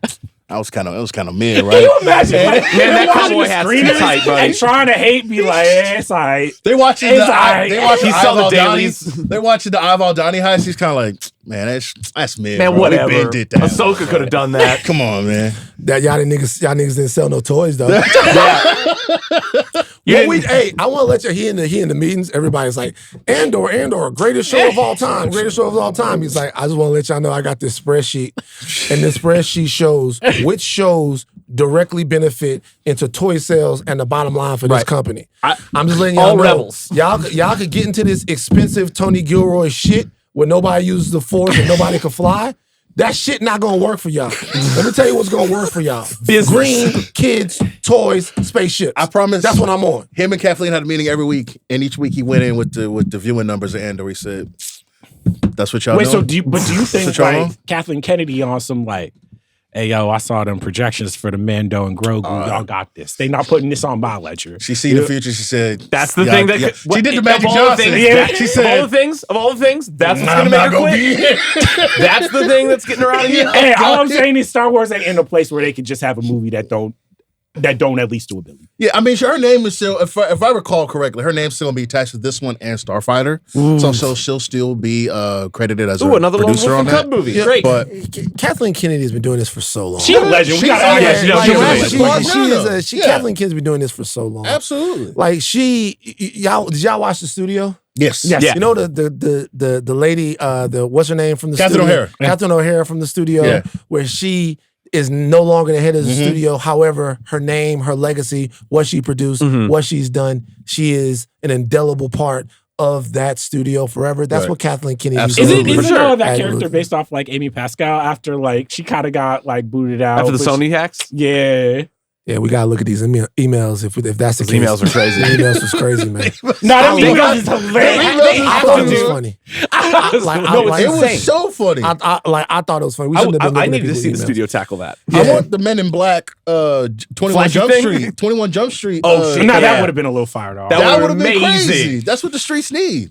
It was kind of mid, right? Can you imagine? Man, that cowboy hat's too tight, buddy. And trying to hate, be like, it's all right. They watching It's the alright. He saw the dailies. They're watching the Ival Donnie heist. He's kind of like, man, that's mid. Man, bro. whatever. We been did that. Ahsoka could have done that. Come on, man. That y'all niggas didn't sell no toys though. Yeah. I want to let you in the meetings. Everybody's like, Andor, greatest show of all time, greatest show of all time. He's like, I just want to let y'all know I got this spreadsheet, and this spreadsheet shows which shows directly benefit into toy sales and the bottom line for this company. I'm just letting y'all all know. rebels. Y'all could get into this expensive Tony Gilroy shit where nobody uses the force and nobody can fly. That shit not gonna work for y'all. Let me tell you what's gonna work for y'all. Business. Green, kids, toys, spaceships. I promise. That's what I'm on. Him and Kathleen had a meeting every week, and each week he went in with the viewing numbers of Andor. He said, "That's what y'all." Wait, know? so do you think That's what y'all like know? Kathleen Kennedy on some like, hey yo, I saw them projections for the Mando and Grogu. Y'all got this. They not putting this on my ledger. She see the future. She said, That's the thing that she did the of Magic all the Johnson. things, Yeah, that- she said, of all the things, that's what's I'm gonna make not her gonna quit. be here. That's the thing that's getting her out of here. Hey, all I'm saying is Star Wars ain't in a place where they could just have a movie that don't at least do $1 billion. Yeah, I mean, her name is still, if I recall correctly, her name's still gonna be attached to this one and Starfighter. So she'll still be credited as Another Lone producer Wolf on and Cub that. movie. Yeah, Great. But Kathleen Kennedy has been doing this for so long. She a legend. We got Kathleen Kennedy's been doing this for so long. absolutely. Like did y'all watch The Studio? Yes. Yes. Yeah. You know the lady, what's her name from the Catherine studio? O'Hara. Catherine O'Hara from the studio, Yeah. where she is no longer the head of the studio. However, her name, her legacy, what she produced, what she's done, she is an indelible part of that studio forever. That's Right. what Kathleen Kennedy used Absolutely. to do. Isn't sure. that Absolutely. character based off like Amy Pascal after like she kind of got like booted out After the but Sony hacks, Yeah. Yeah, we gotta look at these emails if that's the those case. emails are crazy. The emails was crazy, man. No, that I email love- is hilarious. I thought it was funny. It was so funny. I thought it was funny. We shouldn't have been I looking at needed to people's see the emails. studio tackle that. I want the Men in Black 21 Flashy Jump thing? Street. 21 Jump Street. Oh, shit. Nah, that Yeah. would have been a little fired off. That That would've would have been amazing. crazy. That's what the streets need.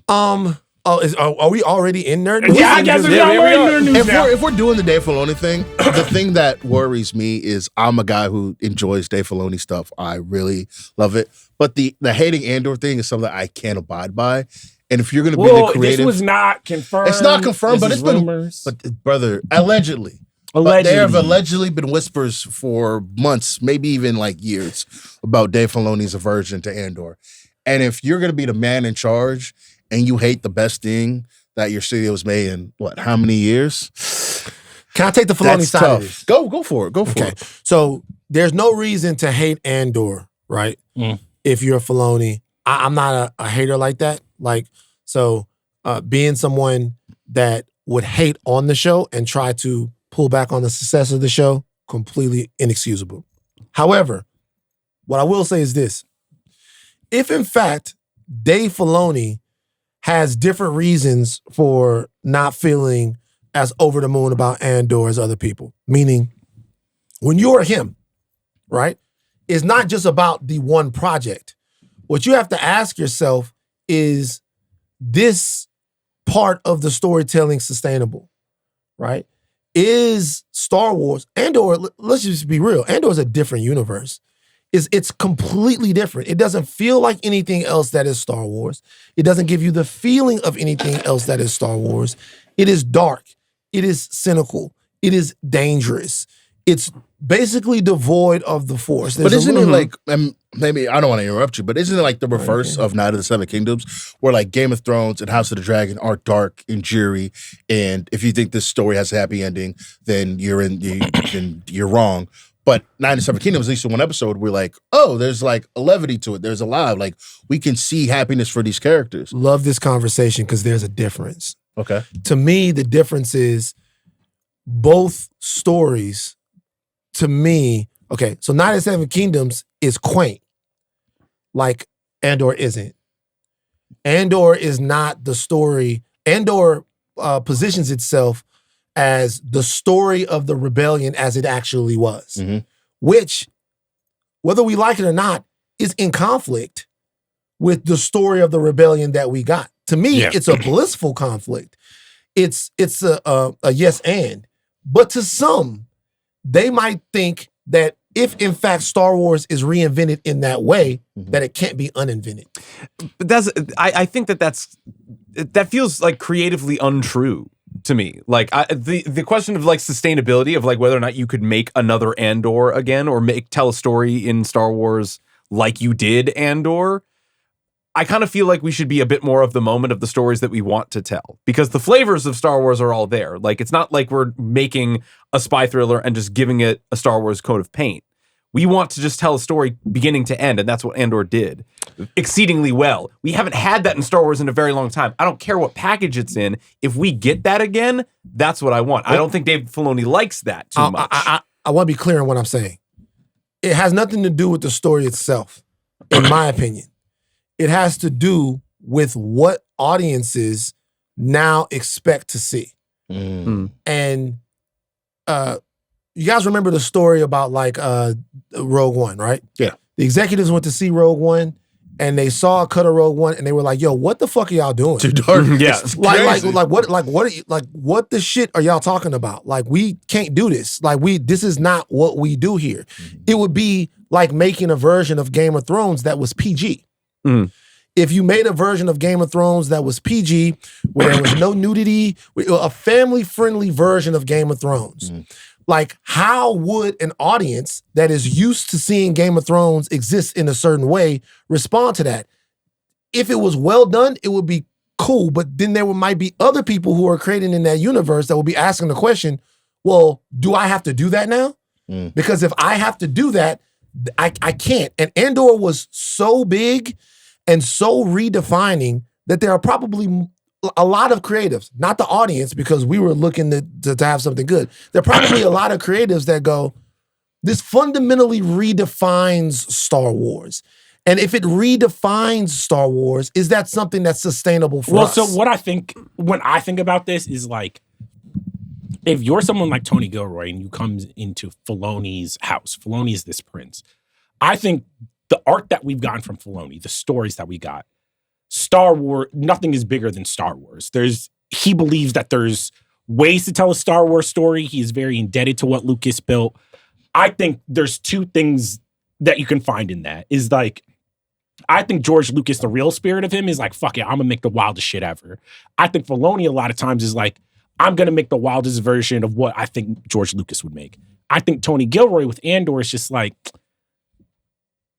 Are we already in nerd news? Yeah, I guess Just- we Yeah, are. we We're in their news now. If we're doing the Dave Filoni thing, the thing that worries me is I'm a guy who enjoys Dave Filoni stuff. I really love it. But the hating Andor thing is something that I can't abide by. And if you're going to be the Well, creative, this was not confirmed. it's not confirmed, but This it's is been rumors. But brother, allegedly. But Allegedly. there have allegedly been whispers for months, maybe even like years, about Dave Filoni's aversion to Andor. And if you're going to be the man in charge and you hate the best thing that your studio's made in how many years? Can I take the Filoni That's side of this? tough. Go for it. Go for Okay. it. So there's no reason to hate Andor, right? If you're a Filoni. I'm not a hater like that. Like, so being someone that would hate on the show and try to pull back on the success of the show, completely inexcusable. However, what I will say is this. If in fact Dave Filoni has different reasons for not feeling as over the moon about Andor as other people. Meaning, when you're him, right, it's not just about the one project. What you have to ask yourself is this part of the storytelling sustainable, right? Is Star Wars, Andor, let's just be real, Andor is a different universe. It's completely different. It doesn't feel like anything else that is Star Wars. It doesn't give you the feeling of anything else that is Star Wars. It is dark. It is cynical. It is dangerous. It's basically devoid of the Force. But isn't it like, maybe I don't want to interrupt you, but isn't it like the reverse of Night of the Seven Kingdoms, where like Game of Thrones and House of the Dragon are dark and dreary, and if you think this story has a happy ending, then you're wrong. But Night of the Seven Kingdoms, at least in one episode, we're like, oh, there's like a levity to it. There's a live. Like, we can see happiness for these characters. Love this conversation because there's a difference. Okay. To me, the difference is both stories, to me, okay, so Night of the Seven Kingdoms is quaint, like Andor isn't. Andor is not the story. Andor positions itself as the story of the rebellion as it actually was, which, whether we like it or not, is in conflict with the story of the rebellion that we got. To me, it's a blissful conflict. It's a yes and. But to some, they might think that if in fact Star Wars is reinvented in that way, that it can't be uninvented. But I think that feels like creatively untrue to me. Like the question of like sustainability of like whether or not you could make another Andor again or tell a story in Star Wars like you did Andor. I kind of feel like we should be a bit more of the moment of the stories that we want to tell, because the flavors of Star Wars are all there. Like, it's not like we're making a spy thriller and just giving it a Star Wars coat of paint. We want to just tell a story beginning to end, and that's what Andor did exceedingly well. We haven't had that in Star Wars in a very long time. I don't care what package it's in. If we get that again, that's what I want. I don't think Dave Filoni likes that too much. I want to be clear on what I'm saying. It has nothing to do with the story itself, in my opinion. It has to do with what audiences now expect to see. And you guys remember the story about like Rogue One, right? Yeah. The executives went to see Rogue One and they saw a cut of Rogue One and they were like, yo, what the fuck are y'all doing? Too dark. Yeah. What the shit are y'all talking about? Like, we can't do this. Like, this is not what we do here. It would be like making a version of Game of Thrones that was PG. If you made a version of Game of Thrones that was PG, where there was no nudity, a family-friendly version of Game of Thrones, like, how would an audience that is used to seeing Game of Thrones exist in a certain way respond to that? If it was well done, it would be cool, but then there might be other people who are creating in that universe that will be asking the question, well, do I have to do that now? Because if I have to do that, I can't. And Andor was so big and so redefining that there are probably a lot of creatives, not the audience, because we were looking to have something good. There are probably a lot of creatives that go, this fundamentally redefines Star Wars. And if it redefines Star Wars, is that something that's sustainable for us? Well, so what I think, when I think about this is like, if you're someone like Tony Gilroy and you come into Filoni's house, Filoni is this prince. I think the art that we've gotten from Filoni, the stories that we got, Star Wars, nothing is bigger than Star Wars. He believes that there's ways to tell a Star Wars story. He's very indebted to what Lucas built. I think there's two things that you can find in that. Is like, I think George Lucas, the real spirit of him is like, fuck it, I'm gonna make the wildest shit ever. I think Filoni a lot of times is like, I'm gonna make the wildest version of what I think George Lucas would make. I think Tony Gilroy with Andor is just like,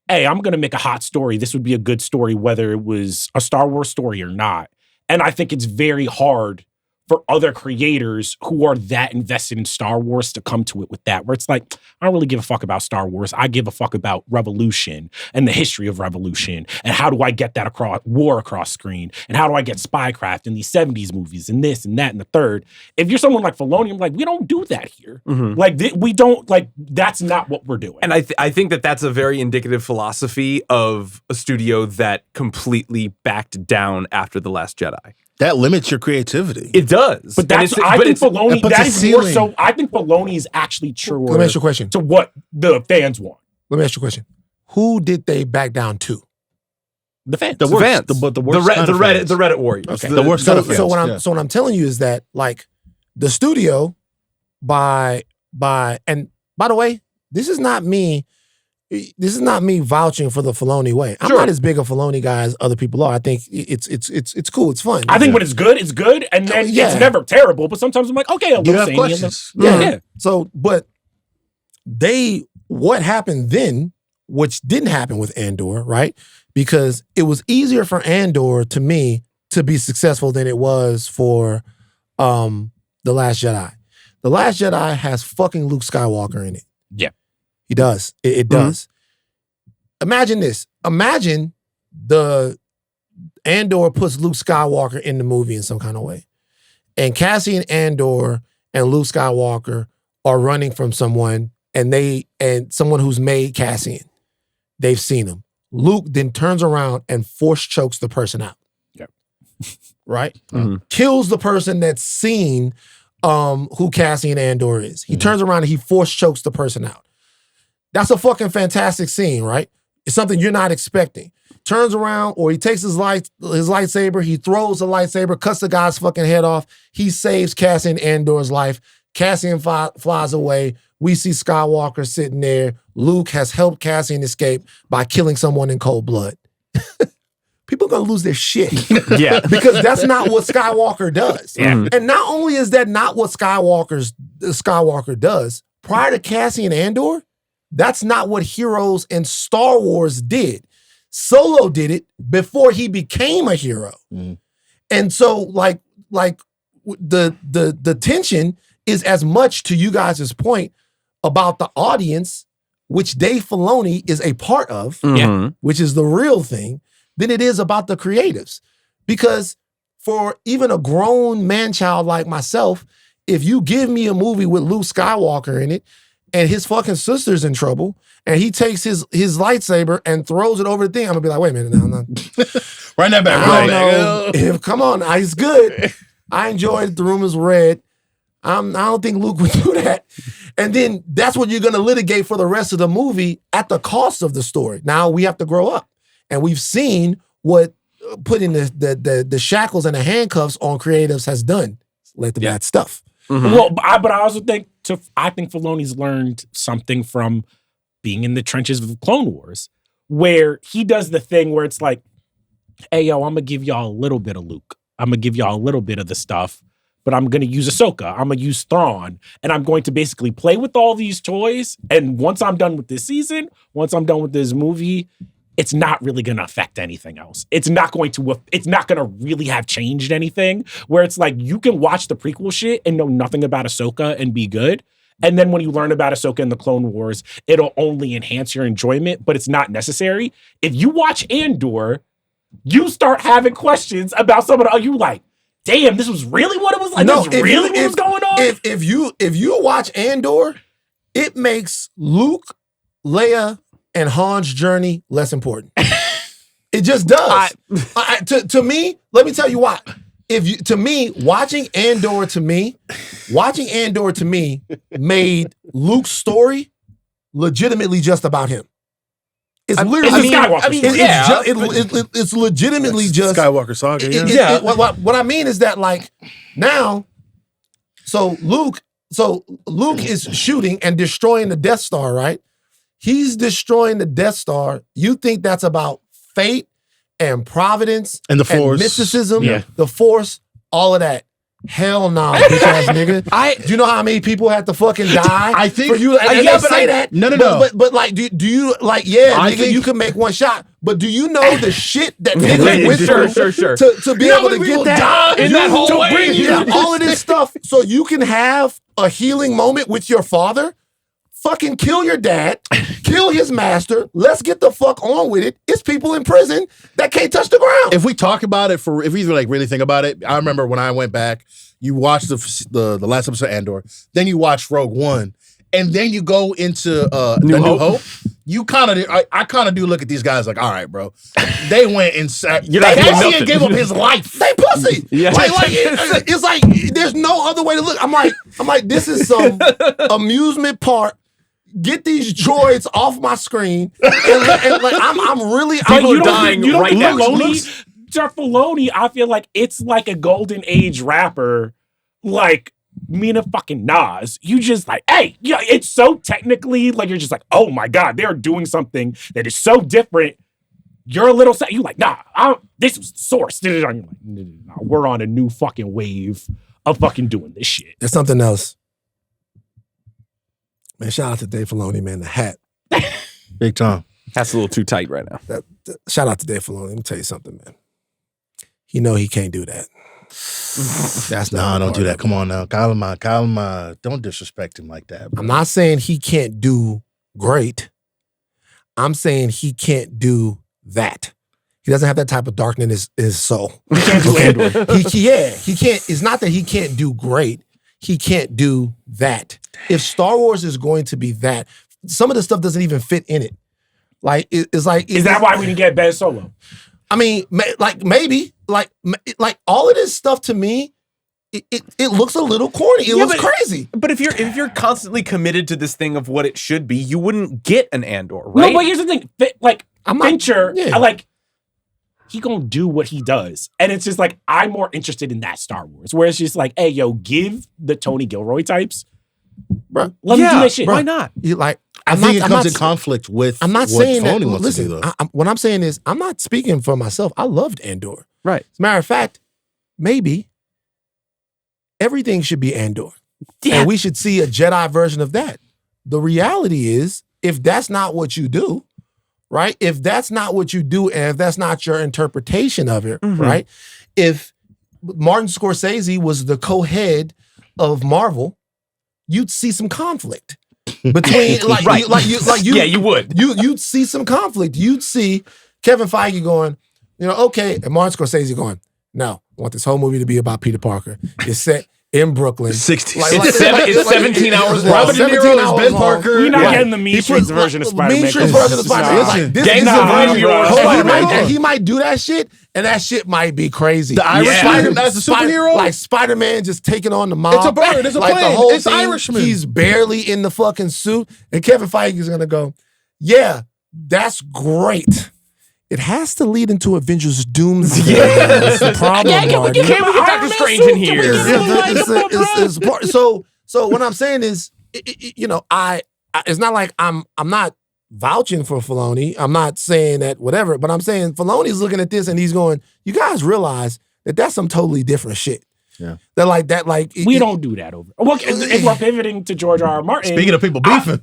hey, I'm going to make a hot story. This would be a good story, whether it was a Star Wars story or not. And I think it's very hard for other creators who are that invested in Star Wars to come to it with that, where it's like, I don't really give a fuck about Star Wars. I give a fuck about revolution and the history of revolution. And how do I get that across screen? And how do I get spycraft in these 70s movies and this and that and the third? If you're someone like Filoni, I'm like, we don't do that here. Like, we don't, like, that's not what we're doing. And I think that that's a very indicative philosophy of a studio that completely backed down after The Last Jedi. That limits your creativity. It does. But that's And I think Filoni. it puts That a is more ceiling. so. I think Filoni is actually truer. Let me ask you a question. To what the fans want. Let me ask you a question. Who did they back down to? The fans. The the worst, fans. the worst kind of Reddit, fans. the Reddit warriors. Okay. The worst kind of fans. So what I'm telling you is that like the studio by and by the way, this is not me vouching for the Filoni way. I'm Sure. not as big a Filoni guy as other people are. I think it's cool. It's fun. I think when it's good, and then Yeah. it's never terrible. But sometimes I'm like, okay, a You little have samey. questions. Yeah. So, but what happened then, which didn't happen with Andor, right? Because it was easier for Andor to me to be successful than it was for The Last Jedi. The Last Jedi has fucking Luke Skywalker in it. Yeah. He does. It does. Imagine this. Imagine the Andor puts Luke Skywalker in the movie in some kind of way. And Cassian Andor and Luke Skywalker are running from someone and someone who's made Cassian. They've seen him. Luke then turns around and force chokes the person out. Yep. Right? Mhm. Kills the person that's seen who Cassian Andor is. He turns around and he force chokes the person out. That's a fucking fantastic scene, right? It's something you're not expecting. Turns around, or he takes his lightsaber, he throws the lightsaber, cuts the guy's fucking head off. He saves Cassian Andor's life. Cassian flies away. We see Skywalker sitting there. Luke has helped Cassian escape by killing someone in cold blood. People are gonna lose their shit. Yeah. Because that's not what Skywalker does. Yeah. And not only is that not what Skywalker does, prior to Cassian Andor, that's not what heroes in Star Wars did. Solo did it before he became a hero. Mhm. And so like the tension is as much, to you guys' point, about the audience, which Dave Filoni is a part of, Mhm. which is the real thing, than it is about the creatives. Because for even a grown man-child like myself, if you give me a movie with Luke Skywalker in it and his fucking sister's in trouble and he takes his lightsaber and throws it over the thing, I'm gonna be like, wait a minute, no. Run that back. I Run don't that back. know. Come on, it's good. I enjoyed The Room is Red. I don't think Luke would do that. And then that's what you're gonna litigate for the rest of the movie at the cost of the story. Now we have to grow up. And we've seen what putting the shackles and the handcuffs on creatives has done. Led to bad stuff. Mhm. Well, but I also think Filoni's learned something from being in the trenches of Clone Wars, where he does the thing where it's like, hey, yo, I'm gonna give y'all a little bit of Luke. I'm gonna give y'all a little bit of the stuff, but I'm gonna use Ahsoka. I'm gonna use Thrawn, and I'm going to basically play with all these toys. And once I'm done with this season, once I'm done with this movie, it's not really going to affect anything else. It's not going to really have changed anything, where it's like you can watch the prequel shit and know nothing about Ahsoka and be good. And then when you learn about Ahsoka in the Clone Wars, it'll only enhance your enjoyment, but it's not necessary. If you watch Andor, you start having questions about some of the, you like, damn, this was really what it was like? No, this is really what was going on? If you watch Andor, it makes Luke, Leia, and Han's journey less important. It just does. To me, let me tell you why. Watching Andor to me made Luke's story legitimately just about him. It's literally it's legitimately just Skywalker saga. what I mean is that like now, so Luke is shooting and destroying the Death Star, right? He's destroying the Death Star. You think that's about fate and providence And the Force. mysticism, Yeah. the Force, all of that. Hell no, bitch ass nigga. Do you know how many people had to fucking die? I think- for you. And yeah, they but say I- that. No. But like, do you like? Yeah, I nigga, think- you can make one shot. But do you know the shit that nigga went through Sure. to be able to many get people that died in that whole way? Yeah, all of this stuff, so you can have a healing moment with your father. Fucking kill your dad, kill his master. Let's get the fuck on with it. It's people in prison that can't touch the ground. If we talk about it if we like really think about it, I remember when I went back, you watched the last episode of Andor, then you watched Rogue One, and then you go into New New Hope. Hope, you kind of, I kind of do look at these guys like, all right, bro, they went inside. You're not doing That nothing. nigga gave up his life. They pussy. Yeah. It's like there's no other way to look. I'm like, this is some amusement park. Get these droids off my screen. And like, I'm really. People are dying right now. Filoni, I feel like it's like a golden age rapper, like Mina fucking Nas. You just like, hey, yeah, it's so technically like you're just like, oh my god, they're doing something that is so different. You're a little sad. You like, nah, this was the source. You're like, nah, we're on a new fucking wave of fucking doing this shit. There's something else. Man, shout out to Dave Filoni, man. The hat. Big time. That's a little too tight right now. Shout out to Dave Filoni. Let me tell you something, man. He know he can't do that. That's not. Don't do that. Come on now, Kalma. Don't disrespect him like that, bro. I'm not saying he can't do great. I'm saying he can't do that. He doesn't have that type of darkness in his soul. He can't do Andor. He can't. It's not that he can't do great. He can't do that. If Star Wars is going to be that, some of the stuff doesn't even fit in it. Like it's like. Is that why we didn't get Ben Solo? I mean, like maybe, like all of this stuff to me, it looks a little corny. It looks crazy. But if you're constantly committed to this thing of what it should be, you wouldn't get an Andor, right? No, but here's the thing. Like Fincher, yeah. He gonna do what he does. And it's just like, I'm more interested in that Star Wars. Where it's just like, hey, yo, give the Tony Gilroy types. Bro, let me do that shit. Why not? You like, I think it comes in conflict with I'm not what saying Filoni that. wants Listen, to do, though. what I'm saying is, I'm not speaking for myself. I loved Andor. Right. As a matter of fact, maybe everything should be Andor. Yeah. And we should see a Jedi version of that. The reality is, if that's not what you do, right? If that's not what you do, and if that's not your interpretation of it, right? If Martin Scorsese was the co-head of Marvel, you'd see some conflict between you would. You'd see some conflict. You'd see Kevin Feige going, okay, and Martin Scorsese going, no, I want this whole movie to be about Peter Parker. It's set in Brooklyn. 60. It's 17 hours long. Robert De Niro is Ben Parker. We're not getting the Mean Streets version of Spider-Man. Mean Streets version of Spider-Man. Like, he might do that shit, and that shit might be crazy. The Irish Spider-Man, that's the superhero? Like Spider-Man just taking on the mob. It's a bird, it's a like plane, the whole it's thing, Irishman. He's barely in the fucking suit, and Kevin Feige is gonna go, yeah, that's great. It has to lead into Avengers Doomsday. That's the problem. Can we get Doctor Strange in here? So what I'm saying is, it's not like I'm not vouching for Filoni. I'm not saying that whatever, but I'm saying Filoni's looking at this and he's going, you guys realize that that's some totally different shit. Yeah. We don't do that over. Well, if we're pivoting to George R.R. Martin. Speaking of people beefing.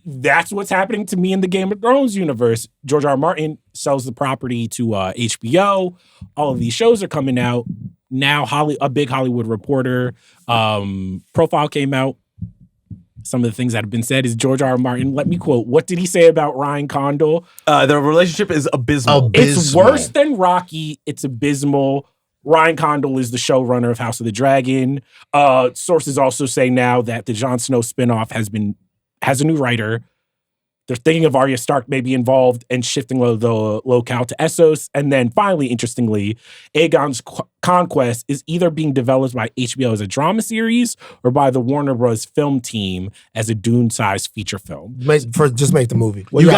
That's what's happening to me in the Game of Thrones universe. George R.R. Martin sells the property to HBO. All of these shows are coming out. Now a big Hollywood Reporter profile came out. Some of the things that have been said is George R.R. Martin, let me quote, what did he say about Ryan Condal? The relationship is abysmal. It's worse than Rocky. It's abysmal. Ryan Condal is the showrunner of House of the Dragon. Sources also say now that the Jon Snow spinoff has a new writer. They're thinking of Arya Stark may be involved and shifting the locale to Essos. And then finally, interestingly, Aegon's Conquest is either being developed by HBO as a drama series or by the Warner Bros. Film team as a Dune-sized feature film. Just make the movie. You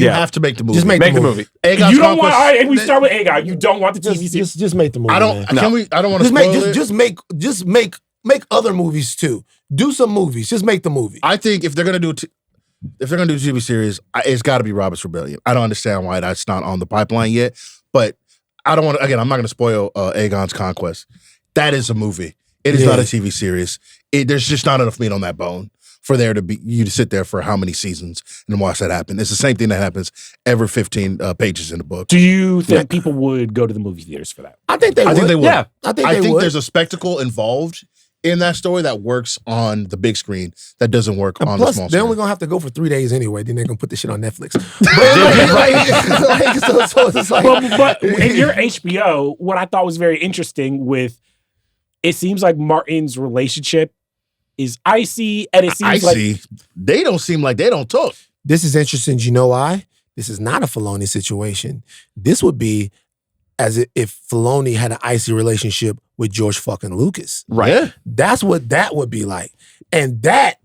have to make the movie. Just make the movie. Aegon's You don't Conquest, want. All right, and we start with Aegon. You don't want the TV series. Just make the movie. I don't. Man. I don't want to spoil it. Just make other movies too. Do some movies. Just make the movie. I think if they're gonna do a TV series, it's got to be Robert's Rebellion. I don't understand why that's not on the pipeline yet, but I don't want to. Again, I'm not going to spoil Aegon's Conquest. That is a movie. It is not a TV series. There's just not enough meat on that bone for there to be you to sit there for how many seasons and watch that happen. It's the same thing that happens every 15 pages in the book. Do you think people would go to the movie theaters for that? I think they would. Yeah. I think there's a spectacle involved in that story that works on the big screen that doesn't work on the small screen. They're only gonna have to go for 3 days anyway. Then they're gonna put this shit on Netflix. So it's like, but in your HBO, what I thought was very interesting with, it seems like Martin's relationship is icy, and it seems like Icy. They don't seem like they don't talk. This is interesting. Do you know why? This is not a Filoni situation. This would be as if Filoni had an icy relationship with George fucking Lucas. Right. Yeah. That's what that would be like. And that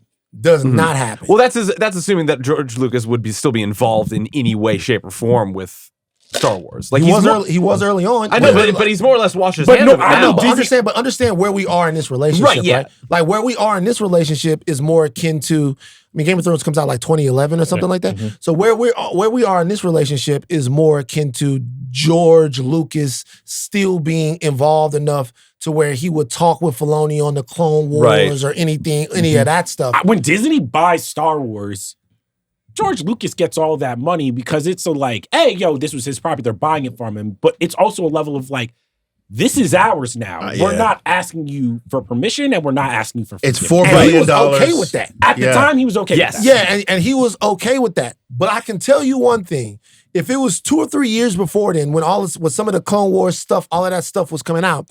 does not happen. Well, that's assuming that George Lucas would still be involved in any way, shape, or form with Star Wars. Like he was early on. I know, but he's more or less washed his But hands no, of it I know, now. but understand where we are in this relationship, Right, yeah. Like where we are in this relationship is more akin to, I mean, Game of Thrones comes out like 2011 or something like that. Mm-hmm. So where we are in this relationship is more akin to George Lucas still being involved enough to where he would talk with Filoni on the Clone Wars Right. or anything, any of that stuff. when Disney buys Star Wars, George Lucas gets all that money because it's a like, hey, yo, this was his property. They're buying it from him. But it's also a level of like, this is ours now. We're Yeah. not asking you for permission, and we're not asking you for It's forgiveness. $4 And he billion. was okay with that. At the Yeah. time, he was okay Yes. with that. Yeah, and he was okay with that. But I can tell you one thing. If it was 2 or 3 years before then, when some of the Clone Wars stuff, all of that stuff was coming out,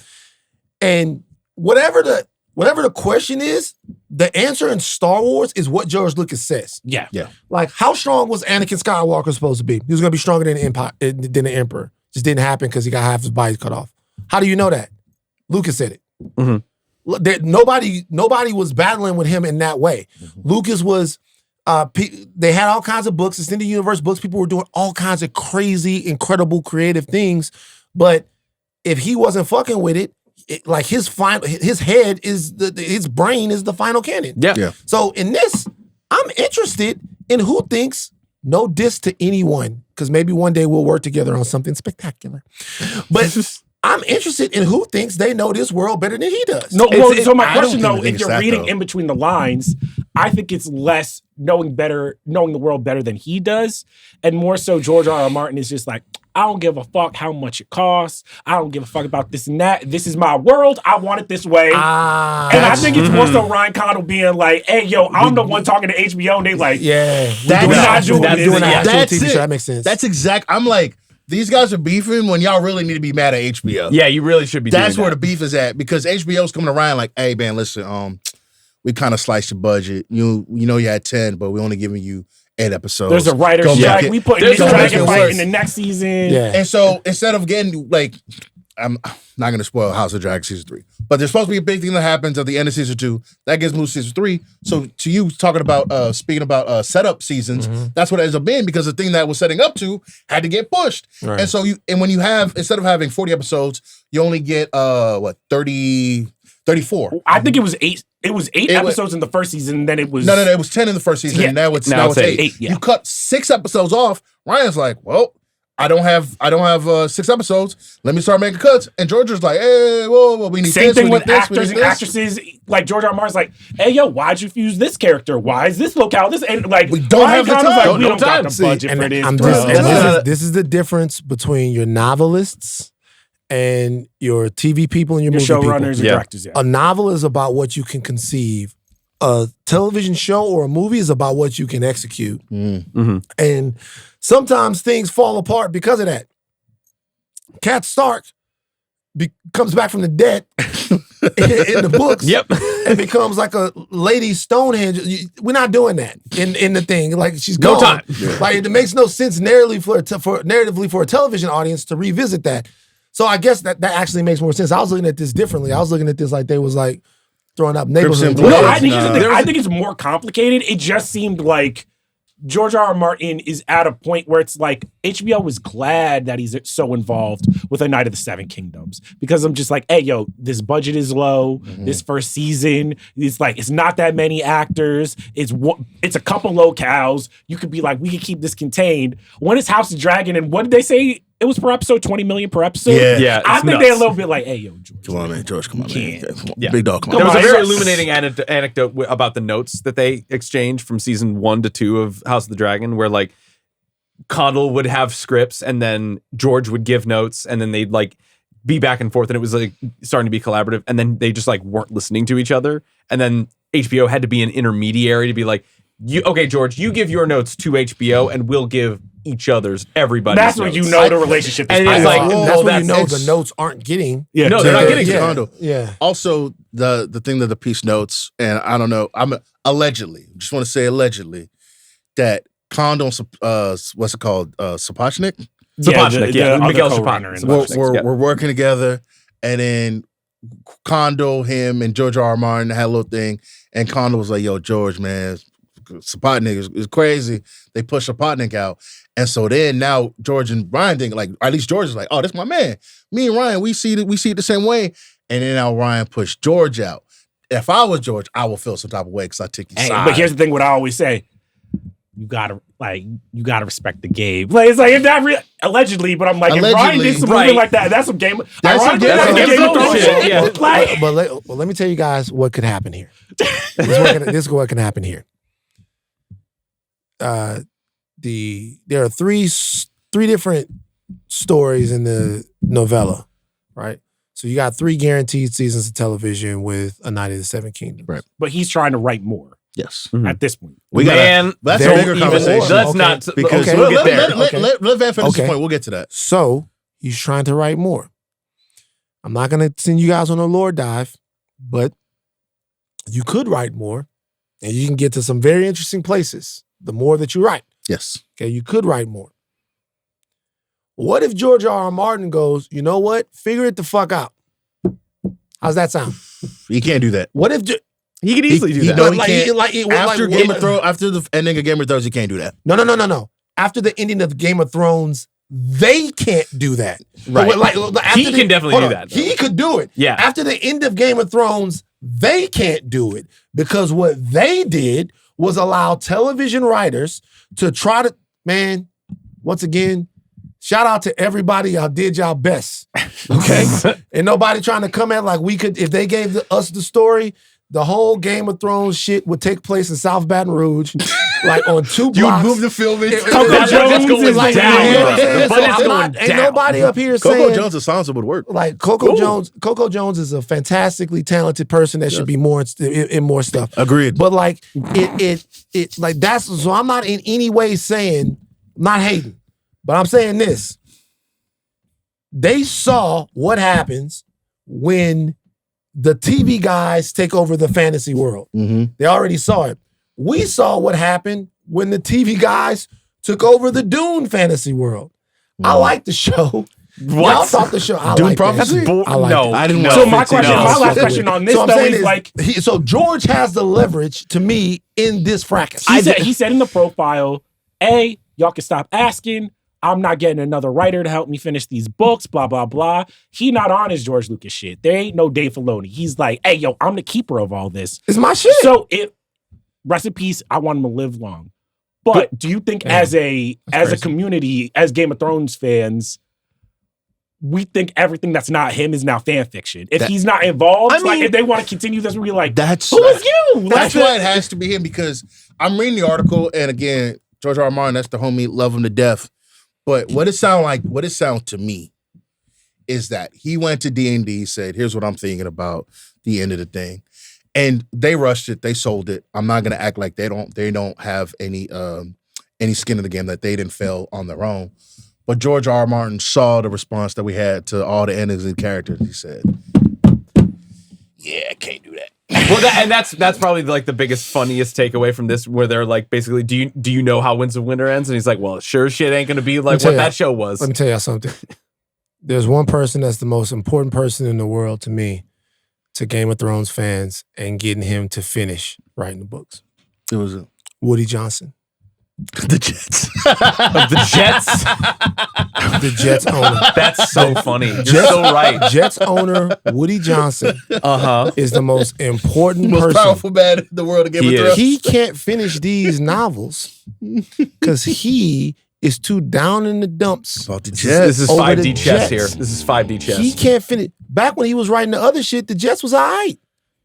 and whatever the question is, the answer in Star Wars is what George Lucas says. Yeah. Like, how strong was Anakin Skywalker supposed to be? He was going to be stronger than the Emperor. Just didn't happen because he got half his body cut off. How do you know that? Lucas said it. Mhm. Nobody was battling with him in that way. Lucas was. They had all kinds of books, extended universe books. People were doing all kinds of crazy, incredible, creative things. But if he wasn't fucking with it, like his head is his brain is the final canon. Yeah. So in this, I'm interested in who thinks, no diss to anyone, because maybe one day we'll work together on something spectacular. But I'm interested in who thinks they know this world better than he does. No, well, so my I don't question think though, we think if it's you're that, reading though. in between the lines, I think it's less knowing the world better than he does, and more so George R.R. Martin is just like, I don't give a fuck how much it costs. I don't give a fuck about this and that. This is my world. I want it this way. And I think it's more so Ryan Condal being like, hey, yo, I'm the one talking to HBO, and they like, Yeah, That's- we're That's- doing that's- an actual that's TV it. show. That makes sense. That's exact. I'm like, these guys are beefing when y'all really need to be mad at HBO. Yeah, you really should be That's doing where that. the beef is at, because HBO's coming around like, hey man, listen, we kind of sliced your budget. You know you had 10, but we only giving you 8 episodes. there's a writer's Go strike. make it- We put There's this a dragon writer's fight strike. in the next season. yeah. And so instead of getting like, I'm not gonna spoil House of Dragon season 3, but there's supposed to be a big thing that happens at the end of season 2 that gets moved to season 3. So to you talking about speaking about setup seasons, that's what it ends up being, because the thing that was setting up to had to get pushed. Right. And so when you have, instead of having 40 episodes, you only get 34. I think it was 8. It was 8 It was- episodes in the first season, and then it was No, it was 10 in the first season. Yeah. And now it's Now it's 8. 8, yeah. You cut 6 episodes off. Ryan's like, well, I don't have 6 episodes. Let me start making cuts. And Georgia's like, hey, whoa, we need Same this, thing we with need this, we actors need and this. actresses. Like George R. R. Martin's like, hey, yo, why'd you fuse this character? Why is this locale? This and like We don't Ryan have the Condal's time. Like, we No don't got time. the See, budget And for this. I'm bro. just, and Yeah. this is the difference between your novelists and your TV people and your Your movie people. showrunners and Yeah. directors. Yeah. A novel is about what you can conceive. A television show or a movie is about what you can execute. And sometimes things fall apart because of that. Cat Stark comes back from the dead in the books. Yep. And becomes like a lady Stonehenge. We're not doing that in the thing. Like she's No gone. time. Like it makes no sense narratively for a television audience to revisit that. So I guess that actually makes more sense. I was looking at this differently. I was looking at this like they was like throwing up neighborhood. and No, Blades. I think, here's the thing. There's- I think it's more complicated. It just seemed like George R. R. Martin is at a point where it's like HBO was glad that he's so involved with A Night of the Seven Kingdoms, because I'm just like, hey, yo, this budget is low. This first season, it's like it's not that many actors. It's a couple locales. You could be like, we can keep this contained. When it's House of Dragon, and what did they say? It was per episode, 20 million per episode. Yeah. Yeah, I it's think they're a nuts. little bit like, hey, yo, George. Come on, man. George, come on, man. Can't. Come on. Yeah. Big dog, come There on. was a on, very it's- illuminating anecdote about the notes that they exchanged from season 1 to 2 of House of the Dragon, where like Condal would have scripts and then George would give notes, and then they'd like be back and forth, and it was like starting to be collaborative, and then they just like weren't listening to each other, and then HBO had to be an intermediary to be like, okay, George, you give your notes to HBO, and we'll give each other's everybody's That's when you notes. know the relationship is And it's like, like, that's well, when you know it's- the notes aren't getting. yeah, No, they're not getting to yeah, Kondo. yeah. Also, the thing that the piece notes, and I don't know, I'm allegedly, just want to say allegedly, that Kondo, what's it called, Sapochnik? Sapochnik, the yeah. other Miguel co-runner Sapochnik. in the Sapochnik. We're, yeah. we're working together, and then Kondo, him, and George R. R. Martin had a little thing, and Kondo was like, "Yo, George, man, Sapochnik is crazy." They push Sapochnik out, and so then now George and Ryan think like, at least George is like, "Oh, that's my man." Me and Ryan, we see it the same way, and then now Ryan pushed George out. If I was George, I would feel some type of way because I took your Hey, side. but here's the thing: what I always say, you gotta respect the game. Like it's like it's not allegedly, but I'm like, if Ryan Allegedly, did some right. movement like that, that's some game. That's Ryan some did that Game some of Game of Thrones Thrones shit, shit. yeah. Like, But let me tell you guys what could happen here. This is what can happen here. There are three different stories in the novella, right? So you got 3 guaranteed seasons of television with A Night of the Seven Kingdoms. Right. but he's trying to write more yes, at this point. we got. Man, That's there a bigger even conversation. more. Let's Okay. not Because okay, we'll we'll get there. Let Van finish Okay. this point. We'll get to that. So he's trying to write more. I'm not going to send you guys on a lore dive, but you could write more, and you can get to some very interesting places the more that you write. Yes. Okay, you could write more. What if George R. R. Martin goes, you know what? Figure it the fuck out. How's that sound? You can't do that. What if He could easily do he that. don't- like, can't- After Game of Thrones, after the ending of Game of Thrones, you can't do that. No. After the ending of Game of Thrones, they can't do that. Right. After He can definitely hold do on. that, He could do it. Yeah. After the end of Game of Thrones, they can't do it because what they did was allow television writers to try to, man, once again, shout out to everybody. Y'all did y'all best. Okay? And nobody trying to come at like we could, if they gave us the story, the whole Game of Thrones shit would take place in South Baton Rouge, like on 2 blocks. You move the film into Coco That's Jones going is like, down, you know what I'm bro. saying? But So it's I'm going not, ain't down. nobody up here Coco saying Jones' Sansa would work. like Coco Jones is a fantastically talented person that should be more in more stuff. Agreed. But like it like that's so I'm not in any way saying not hating, but I'm saying this. They saw what happens when the TV guys take over the fantasy world. Mm-hmm. They already saw it. We saw what happened when the TV guys took over the Dune fantasy world. I like the show. What? Y'all thought the show. I Dune like Prophecy? that shit. I like No, that. I didn't no. watch So my 15 question, hours. my So last question on this I'm though saying is like, so George has the leverage to me in this fracas. he said in the profile, y'all can stop asking. I'm not getting another writer to help me finish these books, blah, blah, blah. He not on his George Lucas shit. There ain't no Dave Filoni. He's like, hey, yo, I'm the keeper of all this. It's my shit. So rest in peace, I want him to live long. But do you think as a community, as Game of Thrones fans, we think everything that's not him is now fan fiction? If he's not involved, like if they want to continue this, we're like, That's who is you? That's why it has to be him because I'm reading the article and again, George R. R. Martin, that's the homie, love him to death. But what it sound to me is that he went to D&D, said, here's what I'm thinking about the end of the thing. And they rushed it, they sold it. I'm not gonna act like they don't have any skin in the game, that they didn't fail on their own. But George R. R. Martin saw the response that we had to all the endings and characters. He said, yeah, I can't do that. Well, that's probably like the biggest, funniest takeaway from this, where they're like, basically, do you know how Winds of Winter ends? And he's like, well, sure shit ain't gonna be like what that show was. Let me tell y'all something. There's one person that's the most important person in the world to me, to Game of Thrones fans, and getting him to finish writing the books. It was Woody Johnson. the Jets. The Jets. The Jets owner. That's so funny. You're so right. Jets owner Woody Johnson is the most important Most person. powerful man in the world of Game He of is. Thrones. He can't finish these novels because he is too down in the dumps. About the This Jets. is Over 5D the chess Jets. here. This is 5D chess. He can't finish. Back when he was writing the other shit, the Jets was all right.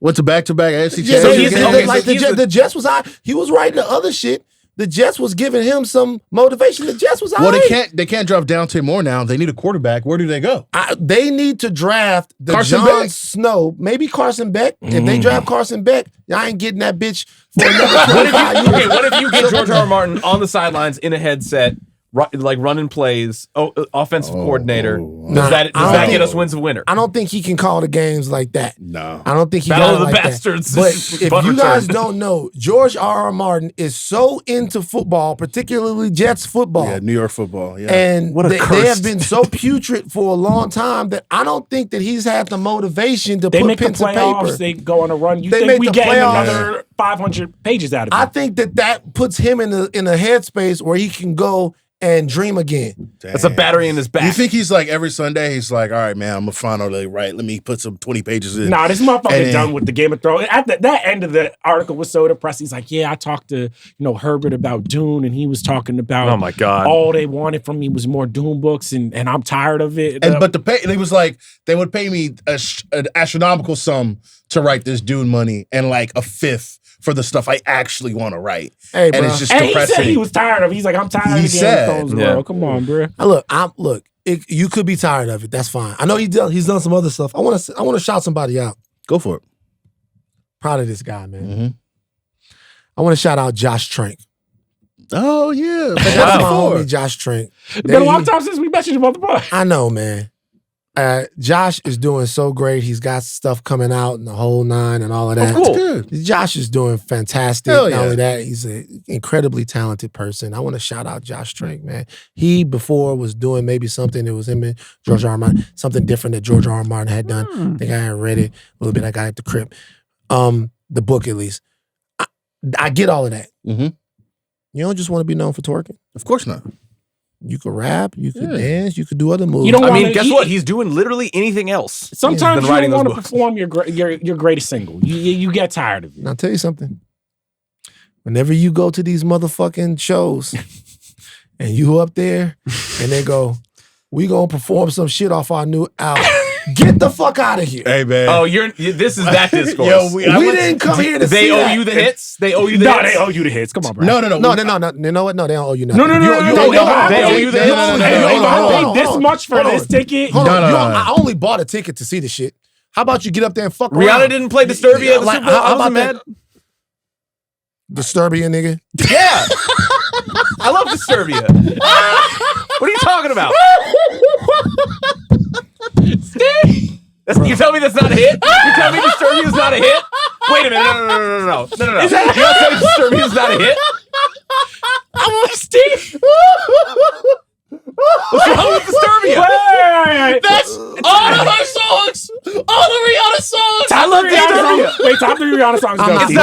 Went to back-to-back AFC Yeah, So Championship he's- games. okay, like so he's the Jets was all right. He was writing the other shit. The Jets was giving him some motivation. The Jets was all Well, right. they can't drop Dante Moore now. They need a quarterback. Where do they go? They need to draft the Carson Jon Beck. Snow, maybe Carson Beck. If they draft Carson Beck, y'all ain't getting that bitch for another What 25 if years. you, okay, what if you get George R. R. Martin on the sidelines in a headset running plays, offensive coordinator. Nah, Does that get us wins a winner? I don't think he can call the games like that. No. I don't think he Battle got of the like Bastards. That. But if Punt you guys return. don't know, George R.R. Martin is so into football, particularly Jets football. Yeah, New York football. Yeah. And What a they curse. have been so putrid for a long time that I don't think that he's had the motivation to They put make the pen to playoffs. paper. They go on a run. You They think make we the get playoffs. another 500 pages out of it? I think that puts him in a headspace where he can go and dream again. That's a battery in his back. You think he's like every Sunday? He's like, all right, man, I'm gonna finally write. Let me put some 20 pages in. Nah, this motherfucker And then- done with the Game of Thrones. At that end of the article was so depressing. He's like, yeah, I talked to Herbert about Dune, and he was talking about Oh my God. all they wanted from me was more Dune books, and I'm tired of it. But the pay, and he was like, they would pay me an astronomical sum to write this Dune money, and like a fifth for the stuff I actually want to write. Hey, and bro. it's just and he depressing. said he was tired of it. He's like, I'm tired He of the Game said, of Thrones yeah. world. Come on, bro. Look. You could be tired of it. That's fine. I know he's done some other stuff. I want to shout somebody out. Go for it. Proud of this guy, man. Mm-hmm. I want to shout out Josh Trank. Oh yeah, That's my homie, Josh Trank. It's been a long time since we mentioned him on the pod. I know, man. Josh is doing so great. He's got stuff coming out and the whole nine and all of that. cool. Good. Josh is doing fantastic. Hell yeah. Not only that, he's an incredibly talented person. I want to shout out Josh Trank, man. He before was doing maybe something that was him and George R.R. Martin, something different that George R.R. Martin had done. I think I had read it a little bit. I got it at the crib. The book at least. I get all of that. Mm-hmm. You don't just want to be known for twerking. Of course not. You could rap, you could Yeah. dance, you could do other moves. You don't I mean, wanna- guess he- what? He's doing literally anything else. Sometimes than you writing don't want those to books. perform your greatest single. You get tired of it. And I'll tell you something. Whenever you go to these motherfucking shows and you up there and they go, we gonna perform some shit off our new album. Get the fuck out of here. Hey man. Oh, this is that discourse. Yo, We didn't come here to They see owe that. you the hits. They owe you the No, hits. they owe you the hits. Come on, bro. No. No, you know what? No, they don't owe you nothing. No, You They owe you the hits. I paid this much for Hold this on. ticket. Hold on. No. I only bought a ticket to see the shit. How about you get up there and fuck around? Rihanna didn't play Disturbia at the Like, Super Bowl. how I about wasn't that? mad. Disturbia, nigga. Yeah. I love Disturbia. What are you talking about? Steve! You tell me that's not a hit? You tell me Disturbia is not a hit? Wait a minute. No. You're not telling me Disturbia is not a hit? I'm like, Steve. What's wrong with Disturbia? Wait. That's all of her songs. All the Rihanna songs. Top love three Rihanna Disturbia. songs. Wait, top three Rihanna songs. I'm Go, not- Steve.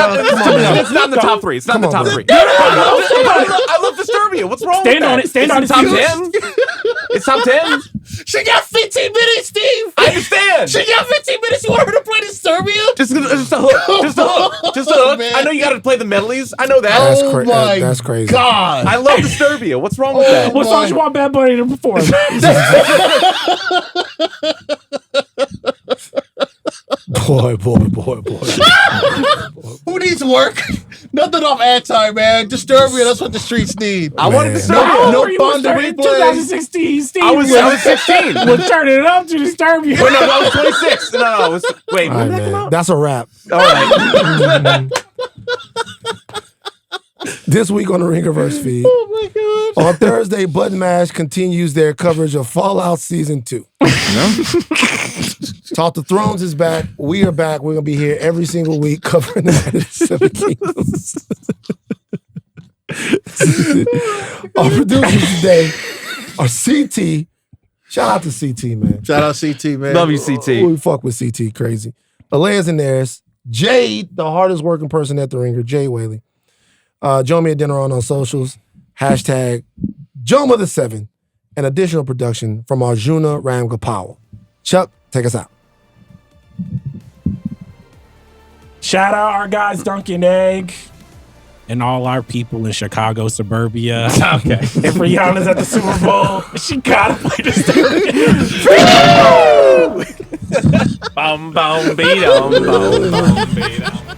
It's not in the top three. It's not in the Come on, top bro. three. I love Disturbia. What's wrong Stand with that? on it. Stand on It's it. in top 10. It's top 10. She got 15 minutes, Steve. I understand. She got 15 minutes. You want her to play Disturbia? Just a hook. Just a hook. Just a hook. Man. I know you got to play the medleys. I know that. That's crazy. God. I love Disturbia. What's wrong with that? What songs you want Bad Bunny to perform? Boy. Who needs work? Nothing off ad time, man. Disturbia. That's what the streets need. I wanted Man. Disturbia. How No old were you fun to in replay. 2016, Steve? I was 16. We're turning it up to disturb you. Wait, no, I was 26. No, it was, wait, All when right, did that come man. out? That's a wrap. All right. This week on the Ringerverse feed. Oh my God. On Thursday, Button Mash continues their coverage of Fallout Season 2. Talk to Thrones is back. We are back. We're going to be here every single week covering the Night of the Seven Kingdoms. Our producers today are CT. Shout out to CT, man. Shout out CT, man. Love you, CT. We fuck with CT crazy. Aleya Zenieris. Jade, the hardest working person at the Ringer. Jade Whaley. Jomi Adeniran on socials. Hashtag Joma the 7. And additional production from Arjuna Ramgopowell. Chuck, take us out. Shout out our guys Dunkin' Egg and all our people in Chicago suburbia. Okay. If Rihanna's at the Super Bowl, she gotta play this. Bum, bum, beat 'em, bum, bum, beat 'em.